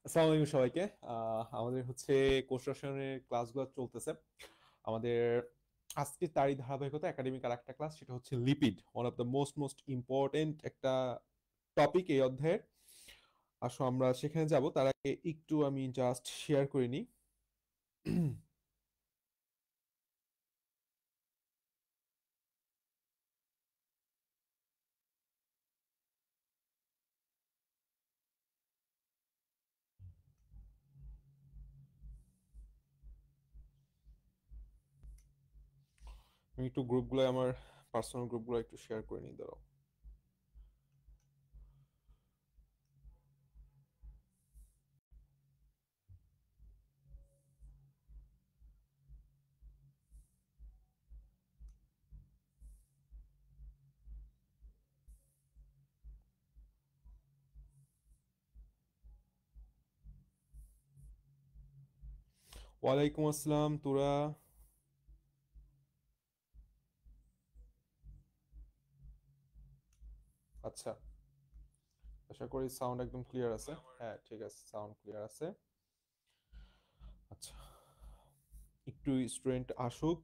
আসসালামু আলাইকুম সবাইকে। আমাদের হচ্ছে কোর্স রসায়নের ক্লাসগুলো চলতেছে। আমাদের আজকে তারই ধারাবাহিকতা একাডেমিক আর একটা ক্লাস, সেটা হচ্ছে lipid, one of the most important একটা টপিক এই অধ্যায়ের। আসো আমরা সেখানে যাব, তার আগে একটু আমি জাস্ট শেয়ার করে নিই। আমি একটু গ্রুপগুলো, আমার পার্সোনাল গ্রুপগুলো একটু শেয়ার করে নিই, দাঁড়াও। ওয়ালাইকুম আসসালাম তোরা। আচ্ছা, আশা করি সাউন্ড একদম ক্লিয়ার আছে। হ্যাঁ ঠিক আছে, সাউন্ড ক্লিয়ার আছে। আচ্ছা, একটু স্টুডেন্ট আসুক,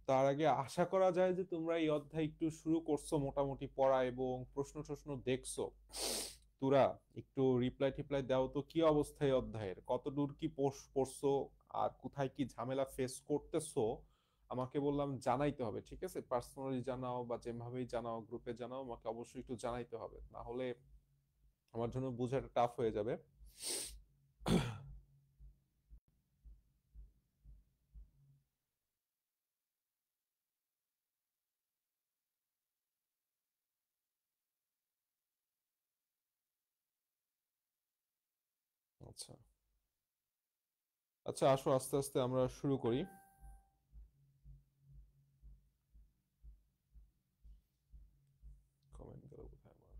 তার আগে আশা করা যায় যে তোমরা এই অধ্যায় একটু শুরু করছো মোটামুটি পড়া এবং প্রশ্ন টশ্ন দেখছো। তোরা একটু রিপ্লাই টিপ্লাই দাও তো, কি অবস্থা এই অধ্যায়ের, কত দূর কি পড়ছো, আর কোথায় কি ঝামেলা ফেস করতেছো আমাকে বললাম জানাইতে হবে। ঠিক আছে, পার্সোনালি জানাও বা যেভাবেই জানাও, গ্রুপে জানাও, আমাকে অবশ্যই একটু জানাইতে হবে, না হলে আমার জন্য বোঝাটা টাফ হয়ে যাবে। আচ্ছা আচ্ছা, আসো আস্তে আস্তে আমরা শুরু করি। কমেন্ট গেল কোথায় আমার?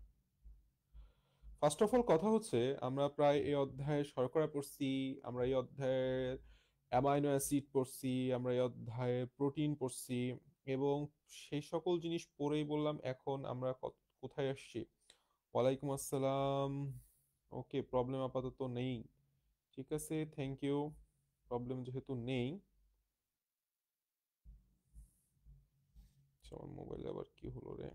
ফার্স্ট অফ অল কথা হচ্ছে, আমরা প্রায় এই অধ্যায়ে শর্করা পড়ছি, আমরা এই অধ্যায়ের অ্যামাইনো অ্যাসিড পড়ছি, আমরা এই অধ্যায়ে প্রোটিন পড়ছি, এবং সেই সকল জিনিস পড়েই বললাম এখন আমরা কোথায় আসছি। ওয়ালাইকুম আসসালাম। ওকে, প্রবলেম আপাতত নেই। ঠিক আছে, থ্যাংক ইউ। প্রবলেম যেহেতু নেই। আচ্ছা, আমার মোবাইলে আবার কি হলো রে?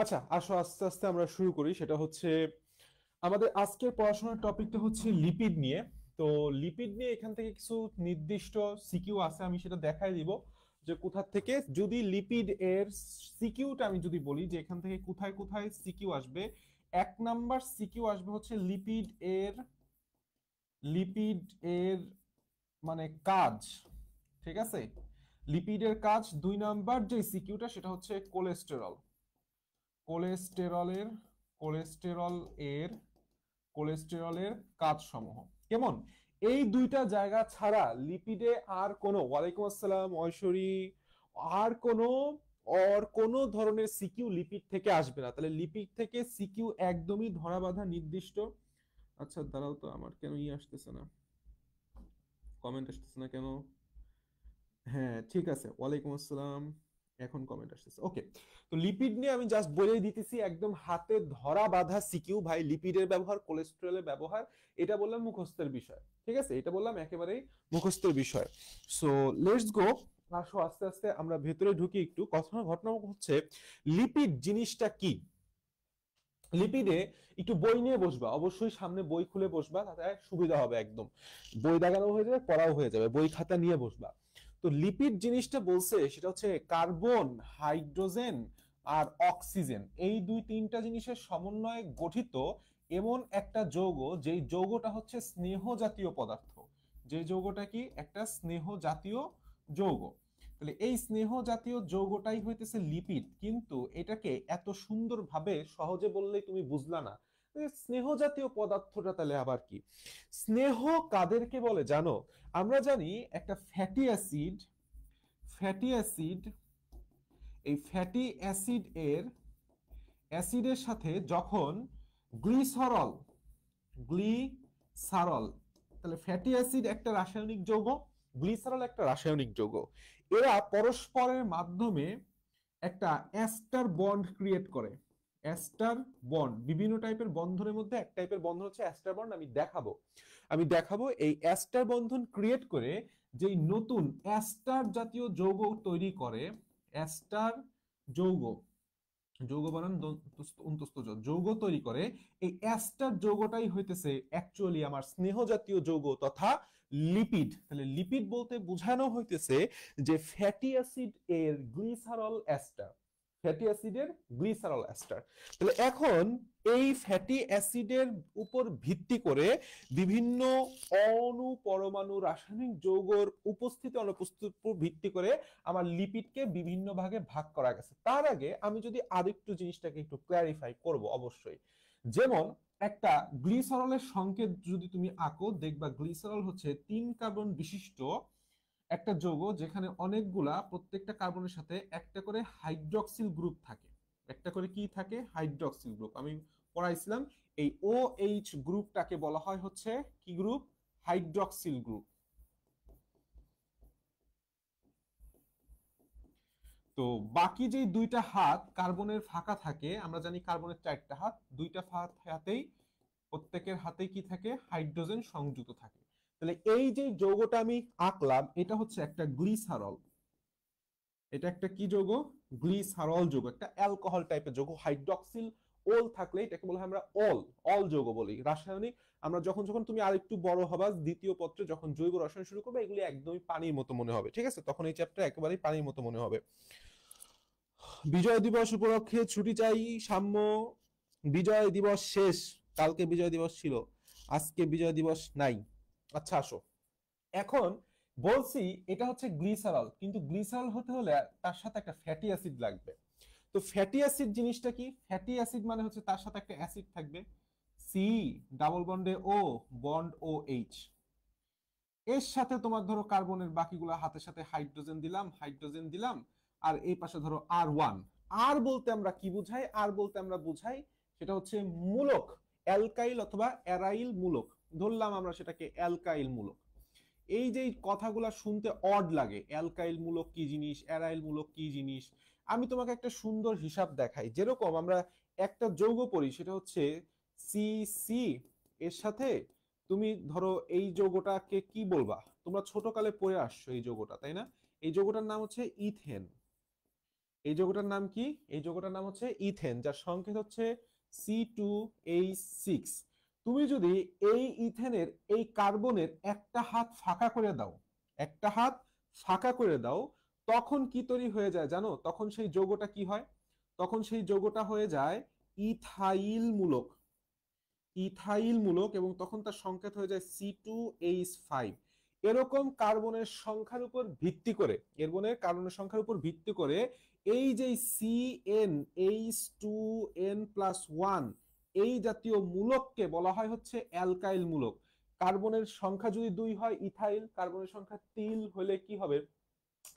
আচ্ছা আসো আস্তে আস্তে আমরা শুরু করি। সেটা হচ্ছে আমাদের আজকের পড়াশোনার টপিকটা হচ্ছে লিপিড নিয়ে। তো লিপিড নিয়ে এখান থেকে কিছু নির্দিষ্ট সিকিউ আছে, আমি সেটা দেখাই দিব যে কোথা থেকে। যদি লিপিড এর সিকিউটা আমি যদি বলি যে এখান থেকে কোথায় কোথায় সিকিউ আসবে, এক নাম্বার সিকিউ আসবে হচ্ছে লিপিড এর মানে কাজ। ঠিক আছে, লিপিডের কাজ। দুই নাম্বার যে সিকিউটা সেটা হচ্ছে কোলেস্টেরল। কোলেস্টেরলের কোলেস্টেরল এর কোলেস্টেরলের কাজসমূহ কেমন। এই দুইটা জায়গা ছাড়া লিপিডে আর কোনো, ওয়ালাইকুম আসসালাম ঐশ্বরী, আর কোনো কোনো ধরনের সিকিউ লিপিড থেকে আসবে না। তাহলে লিপিড থেকে সিকিউ একদমই ধরা বাঁধা নির্দিষ্ট। আচ্ছা দাঁড়াও তো, আমার কেন আসতেছে না, কমেন্ট আসতেছে না কেন? হ্যাঁ ঠিক আছে, ওয়ালাইকুম আসসালাম। এখন কমেন্ট আসতেছে, ওকে। তো লিপিড নিয়ে আমি জাস্ট বলে দিতেছি, একদম হাতে ধরা বাঁধা সিকিউ ভাই, লিপিডের ব্যবহার, কোলেস্টেরলের ব্যবহার, এটা বললাম মুখস্থের বিষয়। ঠিক আছে, এটা বললাম একেবারেই মুখস্থের বিষয়। So let's go. আসো আস্তে আস্তে আমরা ভেতরে ঢুকি। একটু কথা ঘটনা হচ্ছে লিপিড জিনিসটা কি। লিপিডে একটু বই নিয়ে বসবা, অবশ্যই সামনে বই খুলে বসবা, তাতে সুবিধা হবে একদম। বই দেখানো হয়ে যাবে, পড়াও হয়ে যাবে, বই খাতা নিয়ে বসবা। তো লিপিড জিনিসটা বলছে সেটা হচ্ছে কার্বন, হাইড্রোজেন আর অক্সিজেন, এই দুই তিনটা জিনিসের সমন্বয়ে গঠিত এমন একটা যৌগ, যেই যৌগটা হচ্ছে স্নেহ জাতীয় পদার্থ। যে যৌগটা কি একটা স্নেহ জাতীয় যৌগ। তাহলে এই স্নেহ জাতীয় যৌগটাই হইতেছে লিপিড। কিন্তু এটাকে এত সুন্দরভাবে সহজে বললেই তুমি বুঝলা না স্নেহ জাতীয় পদার্থটা তাহলে আবার কি। স্নেহ কাদেরকে বলে জানো? আমরা জানি একটা ফ্যাটি অ্যাসিড এই ফ্যাটি অ্যাসিডের সাথে যখন গ্লিসারল সারল। তাহলে ফ্যাটি অ্যাসিড একটা রাসায়নিক যৌগ, গ্লিসারল একটা রাসায়নিক যৌগ। এরা পরস্পরের মাধ্যমে একটা এস্টার বন্ড ক্রিয়েট করে। এস্টার বন্ড, বিভিন্ন টাইপের বন্ধনের মধ্যে এক টাইপের বন্ধন হচ্ছে এস্টার বন্ড। আমি দেখাবো এই এস্টার বন্ধন ক্রিয়েট করে যেই নতুন এস্টার জাতীয় যৌগ তৈরি করে, এস্টার যৌগ, যৌগ বানান অন্তস্থ যৌগ তৈরি করে, এই এস্টার যৌগটাই হইতেছে অ্যাকচুয়ালি আমার স্নেহ জাতীয় যৌগ তথা লিপিড। তাহলে লিপিড বলতে বোঝানো হইতেছে যে ফ্যাটি অ্যাসিড এর গ্লিসারল এস্টার, ফ্যাটি অ্যাসিডের গ্লিসারল এস্টার। তাহলে এখন এই ফ্যাটি অ্যাসিডের উপর ভিত্তি করে বিভিন্ন অণু পরমাণু রাসায়নিক যৌগের উপস্থিতি অনুপস্থিতির উপর ভিত্তি করে আমার লিপিডকে বিভিন্ন ভাগে ভাগ করা গেছে। তার আগে আমি যদি আরেকটু জিনিসটাকে একটু ক্ল্যারিফাই করব অবশ্যই। যেমন একটা গ্লিসারলের সংকেত যদি তুমি আঁকো, দেখবা গ্লিসারল হচ্ছে 3 কার্বন বিশিষ্ট একটা যৌগ, যেখানে অনেকগুলা প্রত্যেকটা কার্বনের সাথে একটা করে হাইড্রক্সিল গ্রুপ থাকে। একটা করে কি থাকে? Hydroxyl group. আমি পড়াইছিলাম এই OH গ্রুপটাকে বলা হয় হচ্ছে কি গ্রুপ? Hydroxyl group. তো বাকি যে দুইটা হাত কার্বনের ফাঁকা থাকে, আমরা জানি কার্বনের 4টা হাত, দুইটা হাতেই প্রত্যেকের হাতেই কি থাকে? হাইড্রোজেন সংযুক্ত থাকে। তাহলে এই যে যৌগটা আমি আঁকলাম এটা হচ্ছে একটা গ্লিসারল। এটা একটা কি যৌগ? গ্লিসারল যৌগ, একটা অ্যালকোহল টাইপের যৌগ। হাইড্রক্সিল ওল থাকলে এটাকে বলা হয় আমরা অল যৌগ বলি। রাসায়নিক আমরা যখন যখন তুমি আরেকটু বড় হবা, দ্বিতীয় পত্রে যখন জৈব রসায়ন শুরু করবে, এগুলি একদমই পানির মতো মনে হবে, ঠিক আছে? তখন এই চ্যাপ্টার একেবারেই পানির মতো মনে হবে। বিজয় দিবস উপলক্ষে ছুটি চাই সাম্য। বিজয় দিবস শেষ, কালকে বিজয় দিবস ছিল, আজকে বিজয় দিবস নাই। আচ্ছা আসো, এখন বলছি এটা হচ্ছে গ্লিসারল, কিন্তু গ্লিসারল হতে হলে তার সাথে একটা ফ্যাটি অ্যাসিড লাগবে। তো ফ্যাটি অ্যাসিড জিনিসটা কি? ফ্যাটি অ্যাসিড মানে হচ্ছে তার সাথে একটা অ্যাসিড থাকবে, সি ডাবল বন্ডে ও বন্ড ও এইচ। এর সাথে তোমার ধরো কার্বনের বাকিগুলো হাতের সাথে হাইড্রোজেন দিলাম, আর এই পাশে ধরো R1। আর বলতে আমরা কি বুঝাই? আর বলতে আমরা বুঝাই সেটা হচ্ছে মূলক, অ্যালকাইল অথবা অ্যারাইল মূলক। ধরলাম আমরা সেটাকে অ্যালকাইল মূলক। এই যে কথাগুলো শুনতে অড লাগে, অ্যালকাইল মূলক কি জিনিস, অ্যারাইল মূলক কি জিনিস, আমি তোমাকে একটা সুন্দর হিসাব দেখাই। যেরকম আমরা একটা যৌগ পড়ি, সেটা হচ্ছে সি, এর সাথে তুমি ধরো এই যৌগটাকে কি বলবা? তোমরা ছোটকালে পড়ে আসছো এই যৌগটা, তাই না? এই যৌগটার নাম হচ্ছে ইথেন। এই যৌগটার নাম কি? এই যৌগটার নাম হচ্ছে ইথেন, যার সংকেত হচ্ছে C2H6। তুমি যদি এই ইথেনের এই কার্বনের একটা হাত ফাঁকা করে দাও, একটা হাত ফাঁকা করে দাও, তখন কি তৈরি হয়ে যায় জানো? তখন সেই যৌগটা কি হয়? তখন সেই যৌগটা হয়ে যায় ইথাইল মূলক, ইথাইল মূলক, এবং তখন তার সংকেত হয়ে যায় C2H5। এরকম কার্বনের সংখ্যার উপর ভিত্তি করে, কার্বনের সংখ্যার উপর ভিত্তি করে এই যে CnH2n+1 এই জাতীয় মূলককে বলা হয় হচ্ছে অ্যালকাইল মূলক। কার্বনের সংখ্যা যদি 2 হয় ইথাইল, কার্বনের সংখ্যা 3 হলে কি হবে?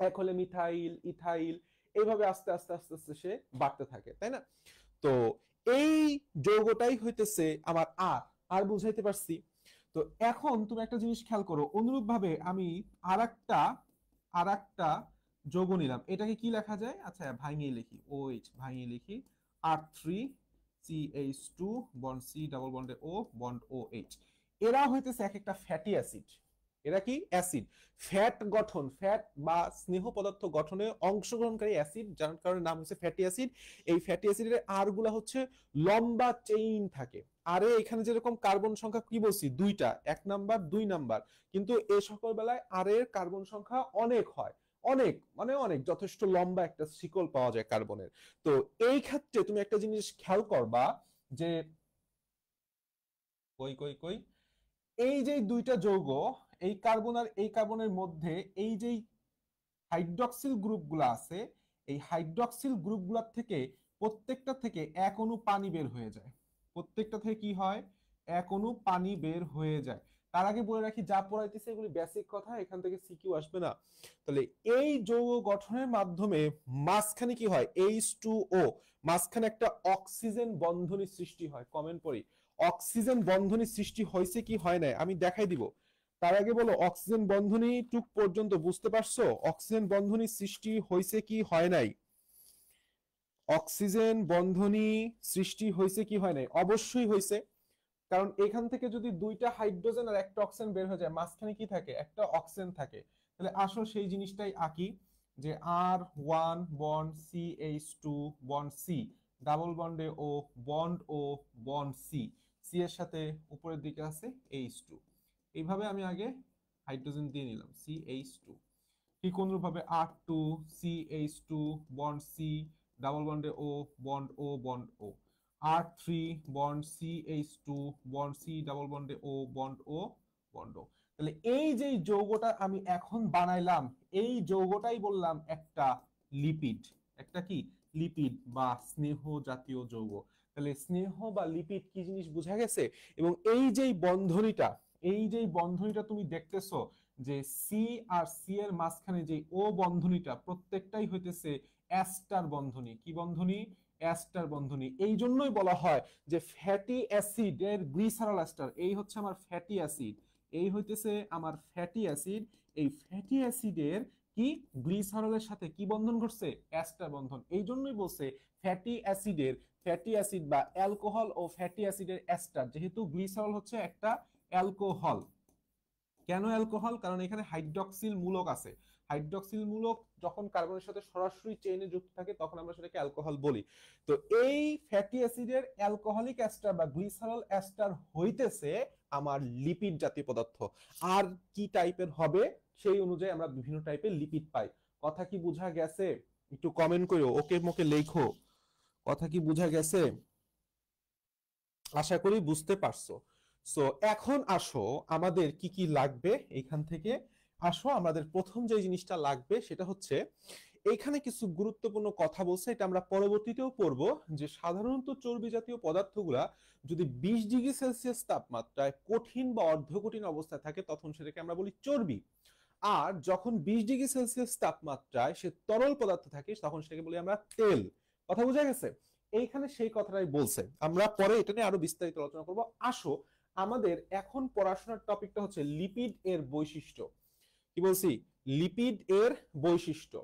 1 হলে মিথাইল, ইথাইল, এইভাবে আস্তে আস্তে আস্তে আস্তে সে বাড়তে থাকে, তাই না? তো এই যৌগটাই হইতেছে আমার আর বুঝাইতে পারছি? তো এখন তুমি একটা জিনিস খেয়াল করো, অনুরূপ ভাবে আমি আরেকটা যৌগ নিলাম, এটাকে কি লেখা যায়? আচ্ছা ভাঙিয়ে লিখি, OH ভাঙিয়ে লিখি, R3CH2 বন্ড C ডাবল বন্ডে O বন্ড OH। এরা হইতেছে এক একটা ফ্যাটি অ্যাসিড। এরা কি? অ্যাসিড। ফ্যাট গঠন, ফ্যাট বা স্নেহ পদার্থ গঠনে অংশগ্রহণকারী অ্যাসিড, যার কারণে নাম হচ্ছে ফ্যাটি অ্যাসিড। এই ফ্যাটি অ্যাসিডের আর গুলা হচ্ছে লম্বা চেইন থাকে। আরে এখানে যেরকম কার্বন সংখ্যা কি বলছি? 2টা, 1 নাম্বার 2 নাম্বার, কিন্তু এই সকল বেলায় আর এর কার্বন সংখ্যা অনেক হয়, অনেক মানে অনেক, যথেষ্ট লম্বা একটা শিকল পাওয়া যায় কার্বনের। তো এই ক্ষেত্রে তুমি একটা জিনিস খেয়াল করবা যে কই কই কই এই যে দুইটা যৌগ, এই কার্বন আর এই কার্বনের মধ্যে এই যে হাইড্রক্সিল গ্রুপগুলো আছে, এই হাইড্রক্সিল গ্রুপগুলোর থেকে প্রত্যেকটা থেকে এক অণু পানি বের হয়ে যায়। প্রত্যেকটা থেকে কি হয়? এক অণু পানি বের হয়ে যায়। তার আগে বলে রাখি, যা পড়াইতেছে এগুলি বেসিক কথা, এখান থেকে সিকিউ আসবে না। তাহলে এই যৌগ গঠনের মাধ্যমে মাঝখানে কি হয়? H2O, মাঝখানে একটা অক্সিজেন বন্ধনী সৃষ্টি হয়। কমেন্ট পড়ি, অক্সিজেন বন্ধনী সৃষ্টি হয়েছে কি হয় নাই আমি দেখাই দিব। তার আগে বলো অক্সিজেন বন্ধনী টুক পর্যন্ত বুঝতে পারছো? অক্সিজেন বন্ধনী সৃষ্টি হয়েছে কি হয় নাই? অক্সিজেন বন্ধনী সৃষ্টি হয়েছে কি হয় নাই? অবশ্যই হয়েছে, কারণ এখান থেকে যদি দুইটা হাইড্রোজেন আর একটা অক্সিজেন বের হয়ে যায়, মাঝখানে কি থাকে? একটা অক্সিজেন থাকে। তাহলে আসো সেই জিনিসটাই আঁকি, যে R one bond C H two bond C, double বন্ডে O, bond O, bond C, C এর সাথে উপরের দিকে আছে এইচ টু। এইভাবে আমি আগে হাইড্রোজেন দিয়ে নিলাম সি এইচ টু। ঠিক অনুরূপভাবে R two C H two bond C, double বন্ডে O, bond O, bond O, R three bond C H two bond C, double বন্ডে ও, বন্ড ও, বন্ড ও। তাহলে এই যে যৌগটা আমি এখন বানাইলাম, এই যৌগটাই বললাম একটা লিপিড। একটা কি? লিপিড বা স্নেহ জাতীয় যৌগ। তাহলে স্নেহ বা লিপিড কি জিনিস বোঝা গেছে? এবং এই যে বন্ধনীটা, এই যে বন্ধনীটা তুমি দেখতেছো, যে সি আর সি এর মাঝখানে যে ও বন্ধনীটা, প্রত্যেকটাই হইতেছে অ্যাস্টার বন্ধনী। কি বন্ধনী? অ্যাস্টার বন্ধনী। এই জন্যই বলা হয় যে ফ্যাটি অ্যাসিড এর গ্লিসারল অ্যাস্টার। এই হচ্ছে আমার ফ্যাটি অ্যাসিড, এই হইতেছে আমার ফ্যাটি অ্যাসিড। এই ফ্যাটি অ্যাসিডের কি গ্লিসারলের সাথে কি বন্ধন ঘটছে? অ্যাস্টার বন্ধন। এই জন্যই বলছে ফ্যাটি অ্যাসিডের, ফ্যাটি অ্যাসিড বা অ্যালকোহল ও ফ্যাটি অ্যাসিডের অ্যাস্টার, যেহেতু গ্লিসারল হচ্ছে একটা অ্যালকোহল। কেন অ্যালকোহল? কারণ এখানে হাইড্রক্সিল মূলক আছে। হাইড্রক্সিল মূলক যখন কার্বনের সাথে সরাসরি চেইনে যুক্ত থাকে তখন আমরা সেটাকে অ্যালকোহল বলি। তো এই ফ্যাটি অ্যাসিডের অ্যালকোহলিক এস্টার বা গ্লিসারল এস্টার হইতেছে আমার লিপিড জাতীয় পদার্থ। আর কি টাইপের হবে সেই অনুযায়ী আমরা বিভিন্ন টাইপের লিপিড পাই। কথা কি বোঝা গেছে? একটু কমেন্ট করো, ওকে মোকে লেখো। কথা কি বোঝা গেছে? আশা করি বুঝতে পারছো। সো এখন আসো আমাদের কি কি লাগবে এখান থেকে। আসো আমাদের প্রথম যে জিনিসটা লাগবে সেটা হচ্ছে, এইখানে কিছু গুরুত্বপূর্ণ কথা বলছে, এটা আমরা পরবর্তীতেও পড়ব, যে সাধারণত চর্বি জাতীয় পদার্থগুলা যদি 20 ডিগ্রি সেলসিয়াস তাপমাত্রায় কঠিন বা অর্ধকঠিন অবস্থায় থাকে তখন সেটাকে আমরা বলি চর্বি। আর যখন 20 ডিগ্রি সেলসিয়াস তাপমাত্রায় সে তরল পদার্থ থাকে তখন সেটাকে বলি আমরা তেল। কথা বোঝা গেছে? এইখানে সেই কথাটাই বলছে, আমরা পরে এটা নিয়ে আরো বিস্তারিত আলোচনা করব। আসো আমাদের এখন পড়াশোনার টপিকটা হচ্ছে লিপিড এর বৈশিষ্ট্য। কি বলছি? লিপিড এর বৈশিষ্ট্য।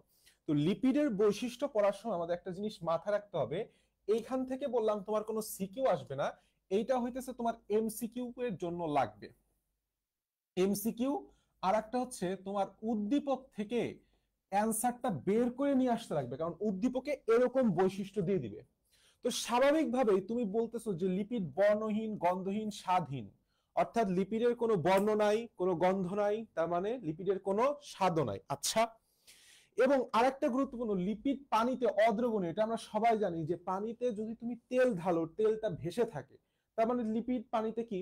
তো লিপিডের বৈশিষ্ট্য পড়ার সময় আমাদের একটা জিনিস মাথায় রাখতে হবে, এইখান থেকে বললাম তোমার কোনো সিকিউ আসবে না, এইটা হইতেছে তোমার এমসিকিউ এর জন্য লাগবে। এমসিকিউ। আর একটা হচ্ছে তোমার উদ্দীপক থেকে অ্যান্সারটা বের করে নিয়ে আসতে লাগবে, কারণ উদ্দীপকে এরকম বৈশিষ্ট্য দিয়ে দিবে। তো স্বাভাবিকভাবেই তুমি বলতেছো যে লিপিড বর্ণহীন, গন্ধহীন, স্বাদহীন, অর্থাৎ লিপিডের কোনো বর্ণ নাই, কোনো গন্ধ নাই, তার মানে লিপিডের কোনো স্বাদও নাই। আচ্ছা, এবং আরেকটা গুরুত্বপূর্ণ, লিপিড পানিতে অদ্রবণীয়। এটা আমরা সবাই জানি যে পানিতে যদি তুমি তেল ঢালো তেলটা ভেসে থাকে, তার মানে লিপিড পানিতে কি?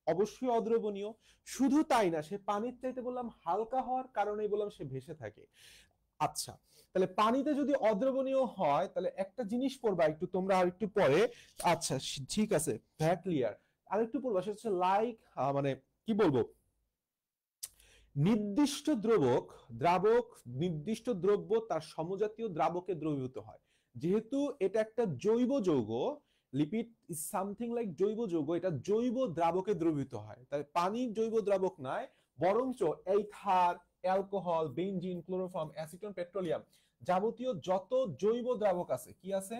অবশ্যই অদ্রবণীয়। শুধু তাই না, সে পানির চাইতে বললাম হালকা হওয়ার কারণেই বললাম সে ভেসে থাকে। আচ্ছা, তাহলে পানিতে যদি অদ্রবণীয় হয় তাহলে একটা জিনিস পড়বা একটু তোমরা আর একটু পরে। আচ্ছা ঠিক আছে, ফ্যাট লেয়ার আর একটু পড়বা, সেটা হচ্ছে লাইক, মানে কি বলবো, নির্দিষ্ট দ্রাবক নির্দিষ্ট দ্রব্য তার সমজাতীয় দ্রাবকে দ্রবীভূত হয়। যেহেতু এটা একটা জৈব যৌগ, লিপিড ইজ সামথিং লাইক জৈব যৌগ, এটা জৈব দ্রাবকে দ্রবীভূত হয়। তাই পানি জৈব দ্রাবক নয়, বরঞ্চ ether, alcohol, benzene, chloroform, acetone, petroleum, যাবতীয় যত জৈব দ্রাবক আছে, কি আছে?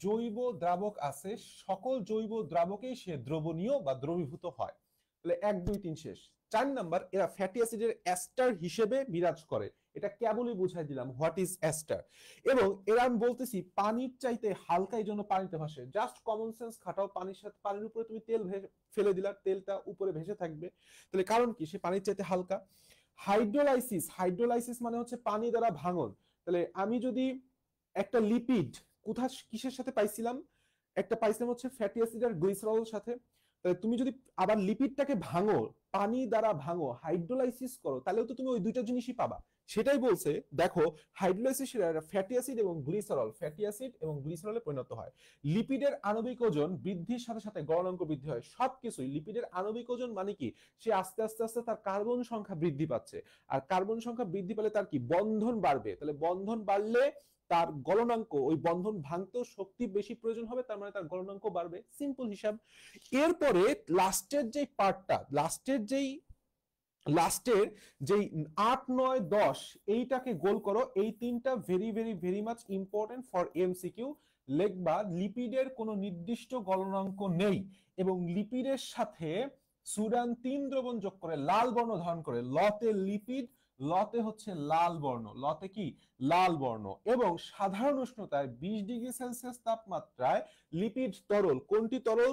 জৈব দ্রাবক আছে, সকল জৈব দ্রাবকেই সে দ্রবণীয় বা দ্রবীভূত হয়। তাহলে 1 2 3 শেষ। 4 নাম্বার, এরা ফ্যাটি অ্যাসিডের এস্টার হিসেবে বিরাজ করে। এটা কেবলই বুঝাই দিলাম হোয়াট ইজ এস্টার। এবং এরা আমি বলতেছি পানির চাইতে হালকা, এই জন্য পানিতে ভাসে। জাস্ট কমন সেন্স খাটাও, পানির সাথে, পানির উপরে তুমি তেল ফেলে দিলা, তেলটা উপরে ভেসে থাকবে। তাহলে কারণ কি? সে পানির চাইতে হালকা। হাইড্রোলাইসিস, হাইড্রোলাইসিস মানে হচ্ছে পানি দ্বারা ভাঙন। তাহলে আমি যদি একটা লিপিড কিসের সাথে পাইছিলাম? একটা পাইছিলাম হচ্ছে ফ্যাটি অ্যাসিড আর গ্লিসারলের সাথে। তাহলে তুমি যদি আবার লিপিডটাকে ভাঙো, পানি দ্বারা ভাঙো, হাইড্রোলাইসিস করো, তাহলেও তো তুমি ওই দুইটা জিনিসই পাবা। সেটাই বলছে। দেখো হাইড্রোলাইসিস ফ্যাটি অ্যাসিড এবং গ্লিসারল, ফ্যাটি অ্যাসিড এবং গ্লিসারলে পরিণত হয়। লিপিডের আণবিক ওজন বৃদ্ধির সাথে সাথে গলনাঙ্ক বৃদ্ধি হয়। সবকিছুই লিপিডের আণবিক ওজন মানে কি, সে আস্তে আস্তে আস্তে তার কার্বন সংখ্যা বৃদ্ধি পাচ্ছে, আর কার্বন সংখ্যা বৃদ্ধি পেলে তার কি বন্ধন বাড়বে, তাহলে বন্ধন বাড়লে তার গলনাঙ্ক, ওই বন্ধন ভাঙতেও শক্তি বেশি প্রয়োজন হবে, তার মানে তার গলনাঙ্ক বাড়বে, সিম্পল হিসাব। এরপরে লাস্টের যে পার্টটা, লাস্টের যেই 8 9 10 এইটাকে গোল করো, এই তিনটা very very very much important for MCQ. লিখবা লিপিডের কোনো নির্দিষ্ট গলনাঙ্ক নেই এবং লিপিডের সাথে সুরান 3 দ্রবণ যোগ করে লাল বর্ণ ধারণ করে, লতে লিপিড, লতে হচ্ছে লাল বর্ণ, লতে কি লাল বর্ণ, এবং সাধারণ উষ্ণতায় 20 ডিগ্রি সেলসিয়াস তাপমাত্রায় লিপিড তরল, কোনটি তরল,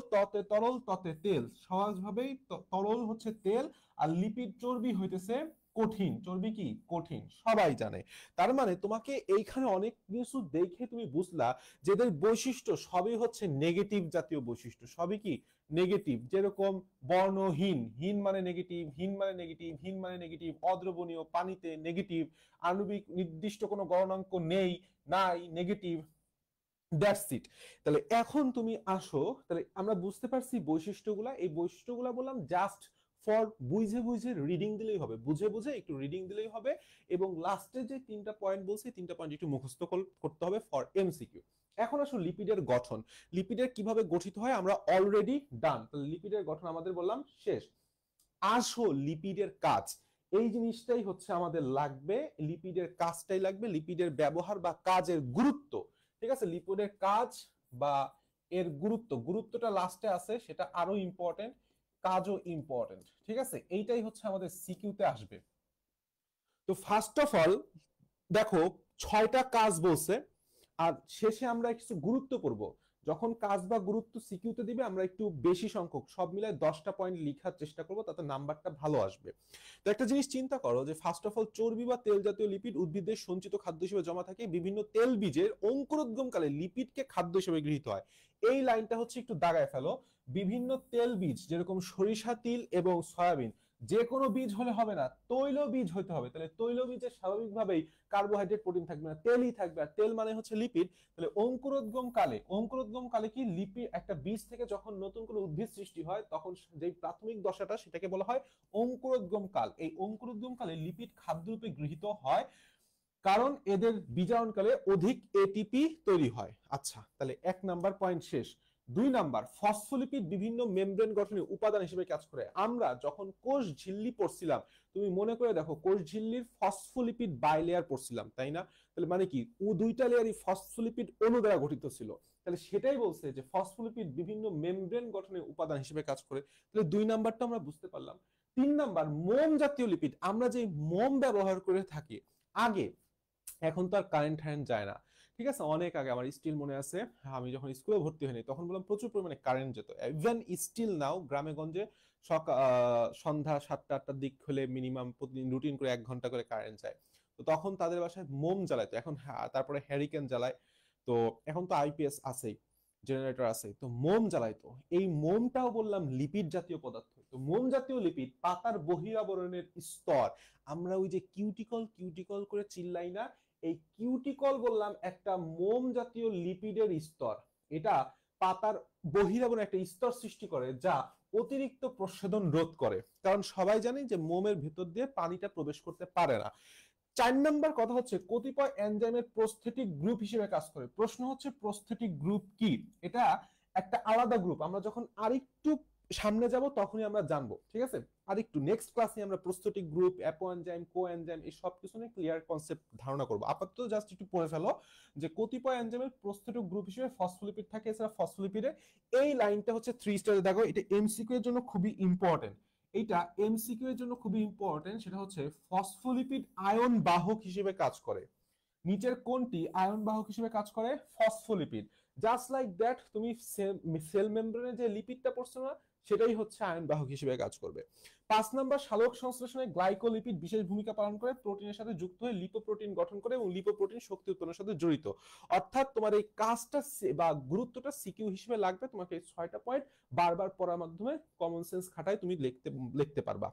ততে তেল, সহজভাবেই তরল হচ্ছে তেল, আর লিপিড চর্বি হইতেছে কঠিন, চর্বি কি কঠিন, সবাই জানে। তার মানে তোমাকে এইখানে অনেক কিছু দেখে তুমি বুঝলা যে এদের বৈশিষ্ট্য সবই হচ্ছে নেগেটিভ জাতীয় বৈশিষ্ট্য, সবই কি নেগেটিভ। যেরকম বর্ণহীন, হীন মানে নেগেটিভ, হীন মানে নেগেটিভ, হীন মানে নেগেটিভ, অদ্রবণীয় পানিতে নেগেটিভ, আণবিক নির্দিষ্ট কোনো গলনাঙ্ক নেই, নাই, নেগেটিভ, দ্যাটস ইট। তাহলে এখন তুমি আসো, তাহলে আমরা বুঝতে পারছি বৈশিষ্ট্যগুলা, এই বৈশিষ্ট্যগুলা বললাম জাস্ট ফর বুঝে বুঝে রিডিং দিলেই হবে, বুঝে বুঝে একটু রিডিং দিলেই হবে, এবং লাস্টে যে তিনটা পয়েন্ট বলছি তিনটা পয়েন্ট একটু মুখস্থ করতে হবে ফর এমসিকিউ। এখন আসো লিপিডের গঠন, লিপিডের কিভাবে গঠিত হয় আমরা অলরেডি ডান, তাহলে লিপিডের গঠন আমাদের বললাম শেষ। আসো লিপিডের কাজ, এই জিনিসটাই হচ্ছে আমাদের লাগবে, লিপিডের কাজটাই লাগবে, লিপিডের ব্যবহার বা কাজের গুরুত্ব, ঠিক আছে, লিপিডের কাজ বা এর গুরুত্ব, গুরুত্বটা লাস্টে আছে, সেটা আরো ইম্পর্টেন্ট, কাজও ইম্পর্টেন্ট, ঠিক আছে, এইটাই হচ্ছে আমাদের সিকিউতে আসবে। তো ফার্স্ট অফ অল দেখো 6টা কাজ বলছে, আর শেষে আমরা কিছু গুরুত্ব করব। যখন কাজ বা গুরুত্ব সিকিউতে দিবে আমরা একটু বেশি সংখ্যক সব মিলায় 10টা পয়েন্ট লেখার চেষ্টা করব, তাতে নাম্বারটা ভালো আসবে। তো একটা জিনিস চিন্তা করো যে ফার্স্ট অফ অল চর্বি বা তেল জাতীয় লিপিড উদ্ভিদের সঞ্চিত খাদ্য হিসেবে জমা থাকে, বিভিন্ন তেল বীজের অঙ্কুরোদ্গমকালে লিপিডকে খাদ্য হিসেবে গৃহীত হয়। এই লাইনটা হচ্ছে একটু দাগায় ফেলো, বিভিন্ন তেল বীজ যেরকম সরিষা তিল এবং সয়াবিন, যে কোনো বীজ হলে হবে না, তৈল বীজ হতে হবে, তাহলে তৈল বীজের স্বাভাবিকভাবেই কার্বোহাইড্রেট প্রোটিন থাকবে না, তেলই থাকবে, আর তেল মানে হচ্ছে লিপিড। তাহলে অঙ্কুরোদ্গম কালে কি লিপিড, একটা বীজ থেকে যখন নতুন কোনো উদ্ভিদ সৃষ্টি হয় তখন যে প্রাথমিক দশাটা সেটাকে বলা হয় অঙ্কুরোদ্গম কাল। এই অঙ্কুরোদ্গম কালে লিপিড খাদ্যরূপে গৃহীত হয়, কারণ এদের বীজাণুকালে অধিক এটিপি তৈরি হয়। আচ্ছা, তাহলে 1 নাম্বার পয়েন্ট শেষ। 2 নাম্বার, ফসফোলিপিড বিভিন্ন মেমব্রেন গঠনের উপাদান হিসেবে কাজ করে। আমরা যখন কোষ ঝিল্লি পড়ছিলাম, তুমি মনে করে দেখো কোষ ঝিল্লির ফসফোলিপিড বাইলেয়ার পড়ছিলাম, তাই না? তাহলে মানে কি ও দুইটা লেয়ারই ফসফোলিপিড অণু দ্বারা গঠিত ছিল, তাহলে সেটাই বলছে যে ফসফোলিপিড বিভিন্ন মেমব্রেন গঠনের উপাদান হিসেবে কাজ করে। তাহলে 2 নাম্বারটা আমরা বুঝতে পারলাম। 3 নাম্বার, মোম জাতীয় লিপিড, আমরা যে মোম ব্যবহার করে থাকি আগে, এখন তো আর কারেন্ট যায় না, ঠিক আছে, অনেক আগে আমার স্টিল মনে আছে, আমি যখন স্কুলে ভর্তি হইনি তখন বললাম প্রচুর পরিমাণে কারেন্ট যেত, ইভেন স্টিল নাও গ্রামে গঞ্জে সন্ধ্যা 7টা 8টার দিক হলে মিনিমাম প্রতিদিন রুটিন করে 1 ঘন্টা করে কারেন্ট যায়। তো তখন তাদের বাসায় মোম জ্বালাইতো, এখন তারপরে হ্যারিকেন জ্বালায়, তো এখন তো আইপিএস আছেই, জেনারেটর আছে, তো মোম জ্বালাইতো। এই মোমটাও বললাম লিপিড জাতীয় পদার্থ। তো মোম জাতীয় লিপিড পাতার বহিরাবরণের স্তর, আমরা ওই যে কিউটিকল কিউটিকল করে চিল্লাই না, এই কিউটিকল বললাম একটা মোম জাতীয় লিপিডের স্তর, এটা পাতার বহিরাবরণে একটা স্তর সৃষ্টি করে যা অতিরিক্ত প্রস্বেদন রোধ করে, কারণ সবাই জানে যে মোমের ভেতর দিয়ে পানিটা প্রবেশ করতে পারে না। 4 নাম্বার কথা হচ্ছে কতিপয় এনজাইমের প্রস্থেটিক গ্রুপ হিসেবে কাজ করে। প্রশ্ন হচ্ছে প্রস্থেটিক গ্রুপ কি, এটা একটা আলাদা গ্রুপ, আমরা যখন আরেকটু সামনে যাব তখনই আমরা জানবো, ঠিক আছে, আরেকটু নেক্সট ক্লাসে আমরা প্রস্থেটিক গ্রুপ, অ্যাপো এনজাইম, কো এনজাইম এই সব কিছু নিয়ে ক্লিয়ার কনসেপ্ট ধারণা করব। আপাতত জাস্ট একটু পড়ে ফেলো যে কতিপয় এনজাইমের প্রস্থেটিক গ্রুপ হিসেবে ফসফোলিপিড থাকে, এছাড়া ফসফোলিপিডে এই লাইনটা হচ্ছে 3 স্টারে দেখো, এটা এমসিকিউ এর জন্য খুবই ইম্পর্টেন্ট, এইটা এমসিকিউ এর জন্য খুবই ইম্পর্টেন্ট, সেটা হচ্ছে ফসফোলিপিড আয়ন বাহক হিসেবে কাজ করে। নিচের কোনটি আয়ন বাহক হিসেবে কাজ করে? ফসফোলিপিড। জাস্ট লাইক দ্যাট, তুমি সেল মেমব্রেনে যে লিপিডটা পড়ছো না, সেটাই হচ্ছে আয়ন বাহক হিসেবে কাজ করবে। 5 নাম্বার, সালোক সংশ্লেষণে গ্লাইকোলিপিড বিশেষ ভূমিকা পালন করে, প্রোটিনের সাথে যুক্ত হয়ে লিপোপ্রোটিন গঠন করে এবং লিপোপ্রোটিন শক্তি উৎপাদনের সাথে জড়িত। অর্থাৎ তোমার এই কাজটা বা গুরুত্বটা সিকিউ হিসেবে লাগবে, তোমাকে এই 6টা পয়েন্ট বারবার পড়ার মাধ্যমে কমন সেন্স খাটায় তুমি লিখতে পারবা।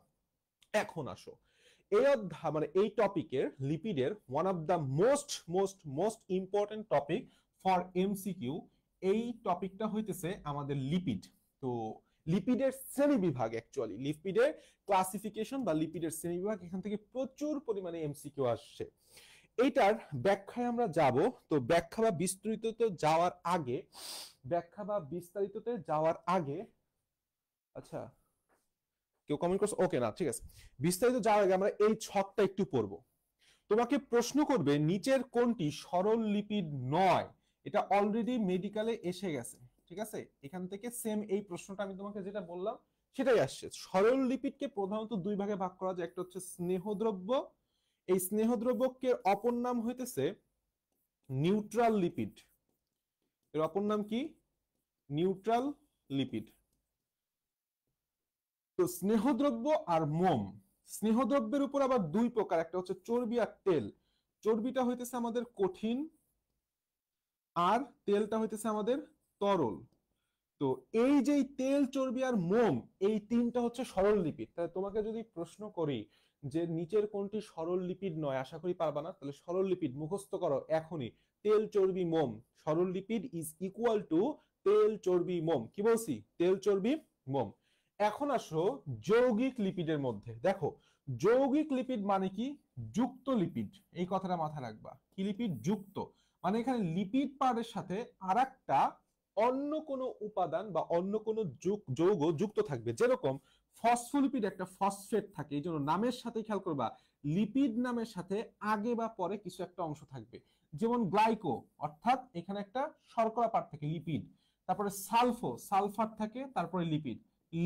এখন আসো, এই অধ্যায় মানে এই টপিকের লিপিডের one of the most important topic for MCQ. এই টপিকটা হইতেছে আমাদের লিপিড। তো লিপিডের শ্রেণী বিভাগ, অ্যাকচুয়ালি লিপিডের ক্লাসিফিকেশন বা লিপিডের শ্রেণী বিভাগ, এখান থেকে প্রচুর পরিমাণে এমসিকিউ আসছে। এইটার ব্যাখ্যায় আমরা যাব। তো ব্যাখ্যা বা বিস্তারিততে যাওয়ার আগে আচ্ছা কেউ কমেন্ট করছে? ওকে, না ঠিক আছে। বিস্তারিত যাওয়ার আগে আমরা এই ছকটা একটু পড়বো। তোমাকে প্রশ্ন করবে নিচের কোনটি সরল লিপিড নয়। এটা অলরেডি মেডিকেলে এসে গেছে, ঠিক আছে? এখান থেকে সেম এই প্রশ্নটা আমি তোমাকে যেটা বললাম সেটাই আসছে। সরল লিপিডকে প্রধানত দুই ভাগে ভাগ করা যায়, একটা হচ্ছে স্নেহদ্রব্য। এই স্নেহদ্রব্যকে অপর নাম হইতেছে নিউট্রাল লিপিড। এর অপর নাম কি? Neutral lipid. তো স্নেহদ্রব্য আর মোম। স্নেহদ্রব্যের উপর আবার দুই প্রকার, একটা হচ্ছে চর্বি আর তেল। চর্বিটা হইতেছে আমাদের কঠিন আর তেলটা হইতেছে আমাদের তরল। তো এই যে তেল, চর্বি আর মোম, এই তিনটা হচ্ছে সরল লিপিড। তাহলে তোমাকে যদি প্রশ্ন করি যে নিচের কোনটি সরল লিপিড নয়, আশা করি পারবা না। তাহলে সরল লিপিড মুখস্থ করো এখনই, তেল, চর্বি, মোম। সরল লিপিড ইজ ইকুয়াল টু তেল, চর্বি, মোম। কি বলছি? তেল, চর্বি, মোম। এখন আসো যৌগিক লিপিডের মধ্যে। দেখো, যৌগিক লিপিড মানে কি? যুক্ত লিপিড। এই কথাটা মাথায় রাখবা। কি লিপিড? যুক্ত। মানে এখানে লিপিড পার্টের সাথে আরেকটা অন্য কোনো উপাদান বা অন্য কোনো যৌগ যুক্ত থাকবে। যেরকম ফসফোলিপিড একটা ফসফেট থাকে, এই জন্য নামের সাথে খেয়াল করবা লিপিড নামের সাথে আগে বা পরে কিছু একটা অংশ থাকবে। যেমন গ্লাইকো, অর্থাৎ এখানে একটা শর্করা পার্ট থাকে লিপিড। তারপরে সালফার থাকে, তারপরে লিপিড।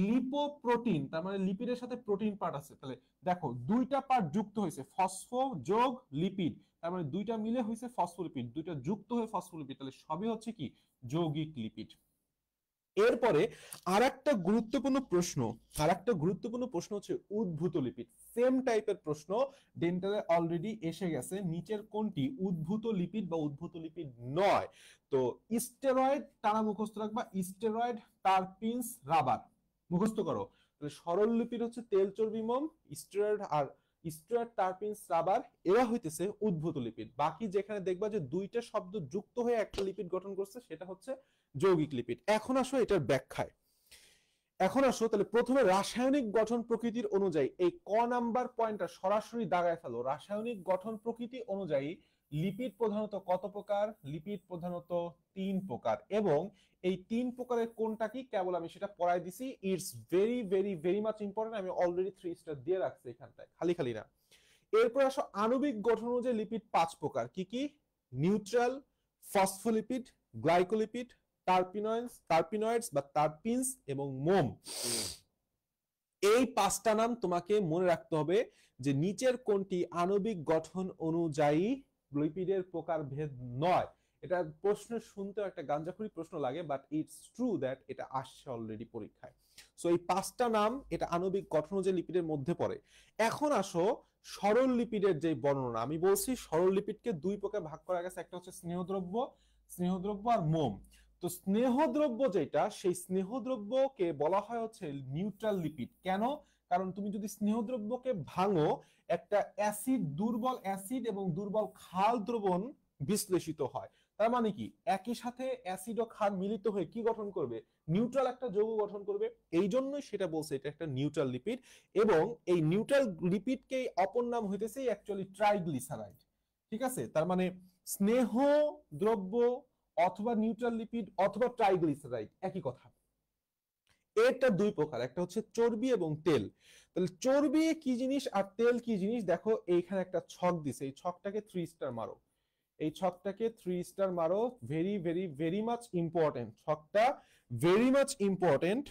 লিপোপ্রোটিন, তার মানে লিপিডের সাথে প্রোটিন পার্ট আছে। তাহলে দেখো দুইটা পার্ট যুক্ত হয়েছে, ফসফো যোগ লিপিড, তার মানে দুইটা মিলে হয়েছে ফসফোলিপিড, দুইটা যুক্ত হয়ে ফসফোলিপিড। তাহলে সবই হচ্ছে কি? যৌগিক লিপিড। এরপরে আরেকটা গুরুত্বপূর্ণ প্রশ্ন হচ্ছে উদ্ভূত লিপিড। সেম টাইপের প্রশ্ন ডেন্টালে অলরেডি এসে গেছে। নিচের কোনটি উদ্ভূত লিপিড বা উদ্ভূত লিপিড নয়? তো স্টেরয়েড টানা মুখস্থ রাখবা, স্টেরয়েড, টারপিনস, রাবার মুখস্থ করো। তাহলে সরল লিপিড হচ্ছে তেল, চর্বি, মোম। স্টেরয়েড, টারপিনস, রাবার এরা হইতেছে উদ্ভূত লিপিড। বাকি যেখানে দেখবা যে দুইটা শব্দ যুক্ত হয়ে একটা লিপিড গঠন করছে সেটা হচ্ছে যৌগিক লিপিড। এখন আসো এটার ব্যাখ্যায়। তাহলে প্রথমে রাসায়নিক গঠন প্রকৃতির অনুযায়ী এই ক নাম্বার পয়েন্টটা সরাসরি দাগায় ফেলো। রাসায়নিক গঠন প্রকৃতি অনুযায়ী লিপিড প্রধানত কত প্রকার? লিপিড প্রধানত 3 প্রকার। এবং এই 3 প্রকারের কোনটা কি কেবল আমি সেটা পড়াই দিছি। It's very very very much important. আমি অলরেডি 3 স্টার দিয়ে রাখছি এখানটায়, খালি না। এরপর আসো আণবিক গঠন অনুযায়ী লিপিড 5 প্রকার। কি কি? নিউট্রাল, ফসফোলিপিড, গ্লাইকোলিপিড, টারপিনয়েডস বা টারপিনস এবং মোম। এই 5টা নাম তোমাকে মনে রাখতে হবে যে নিচের কোনটি আণবিক গঠন অনুযায়ী লিপিডের প্রকারভেদ নয়। এটা প্রশ্ন শুনতে একটা গাঞ্জাখুরি প্রশ্ন লাগে, বাট ইটস ট্রু দ্যাট এটা আসছে অলরেডি পরীক্ষায়। সো এই 5টা নাম এটা আণবিক গঠন অনুযায়ী লিপিডের মধ্যে পড়ে। এখন আসো সরল লিপিডের যে বর্ণনা। আমি বলছি সরল লিপিডকে 2 প্রকার ভাগ করা গেছে, একটা হচ্ছে স্নেহদ্রব্য আর মোম। তো স্নেহদ্রব্য যেটা, সেই স্নেহদ্রব্যকে বলা হয় হচ্ছে নিউট্রাল লিপিড। কেন? কারণ তুমি যদি স্নেহদ্রব্যকে ভাঙো, একটা দুর্বল অ্যাসিড এবং দুর্বল ক্ষার দ্রবণ বিশ্লেষিত হয়। তার মানে কি একই সাথে অ্যাসিড ও ক্ষার মিলিত হয়ে কি গঠন করবে? নিউট্রাল একটা যৌগ গঠন করবে। এই জন্যই সেটা বলছে এটা একটা নিউট্রাল লিপিড। এবং এই নিউট্রাল লিপিডকে অপর নাম হইতেছে অ্যাকচুয়ালি ট্রাইগ্লিসারাইড। ঠিক আছে? তার মানে স্নেহ দ্রব্য অথবা নিউট্রাল লিপিড অথবা ট্রাইগ্লিসারাইড একই কথা। এটা 2 প্রকার, একটা হচ্ছে চর্বি এবং তেল। তাহলে চর্বি কি জিনিস আর তেল কি জিনিস দেখো, এইখানে একটা ছক দিছে, এই ছকটাকে 3 স্টার মারো। এই ছকটাকে 3 স্টার মারো। Very very very much important ছকটা, ভেরি মাচ ইম্পর্টেন্ট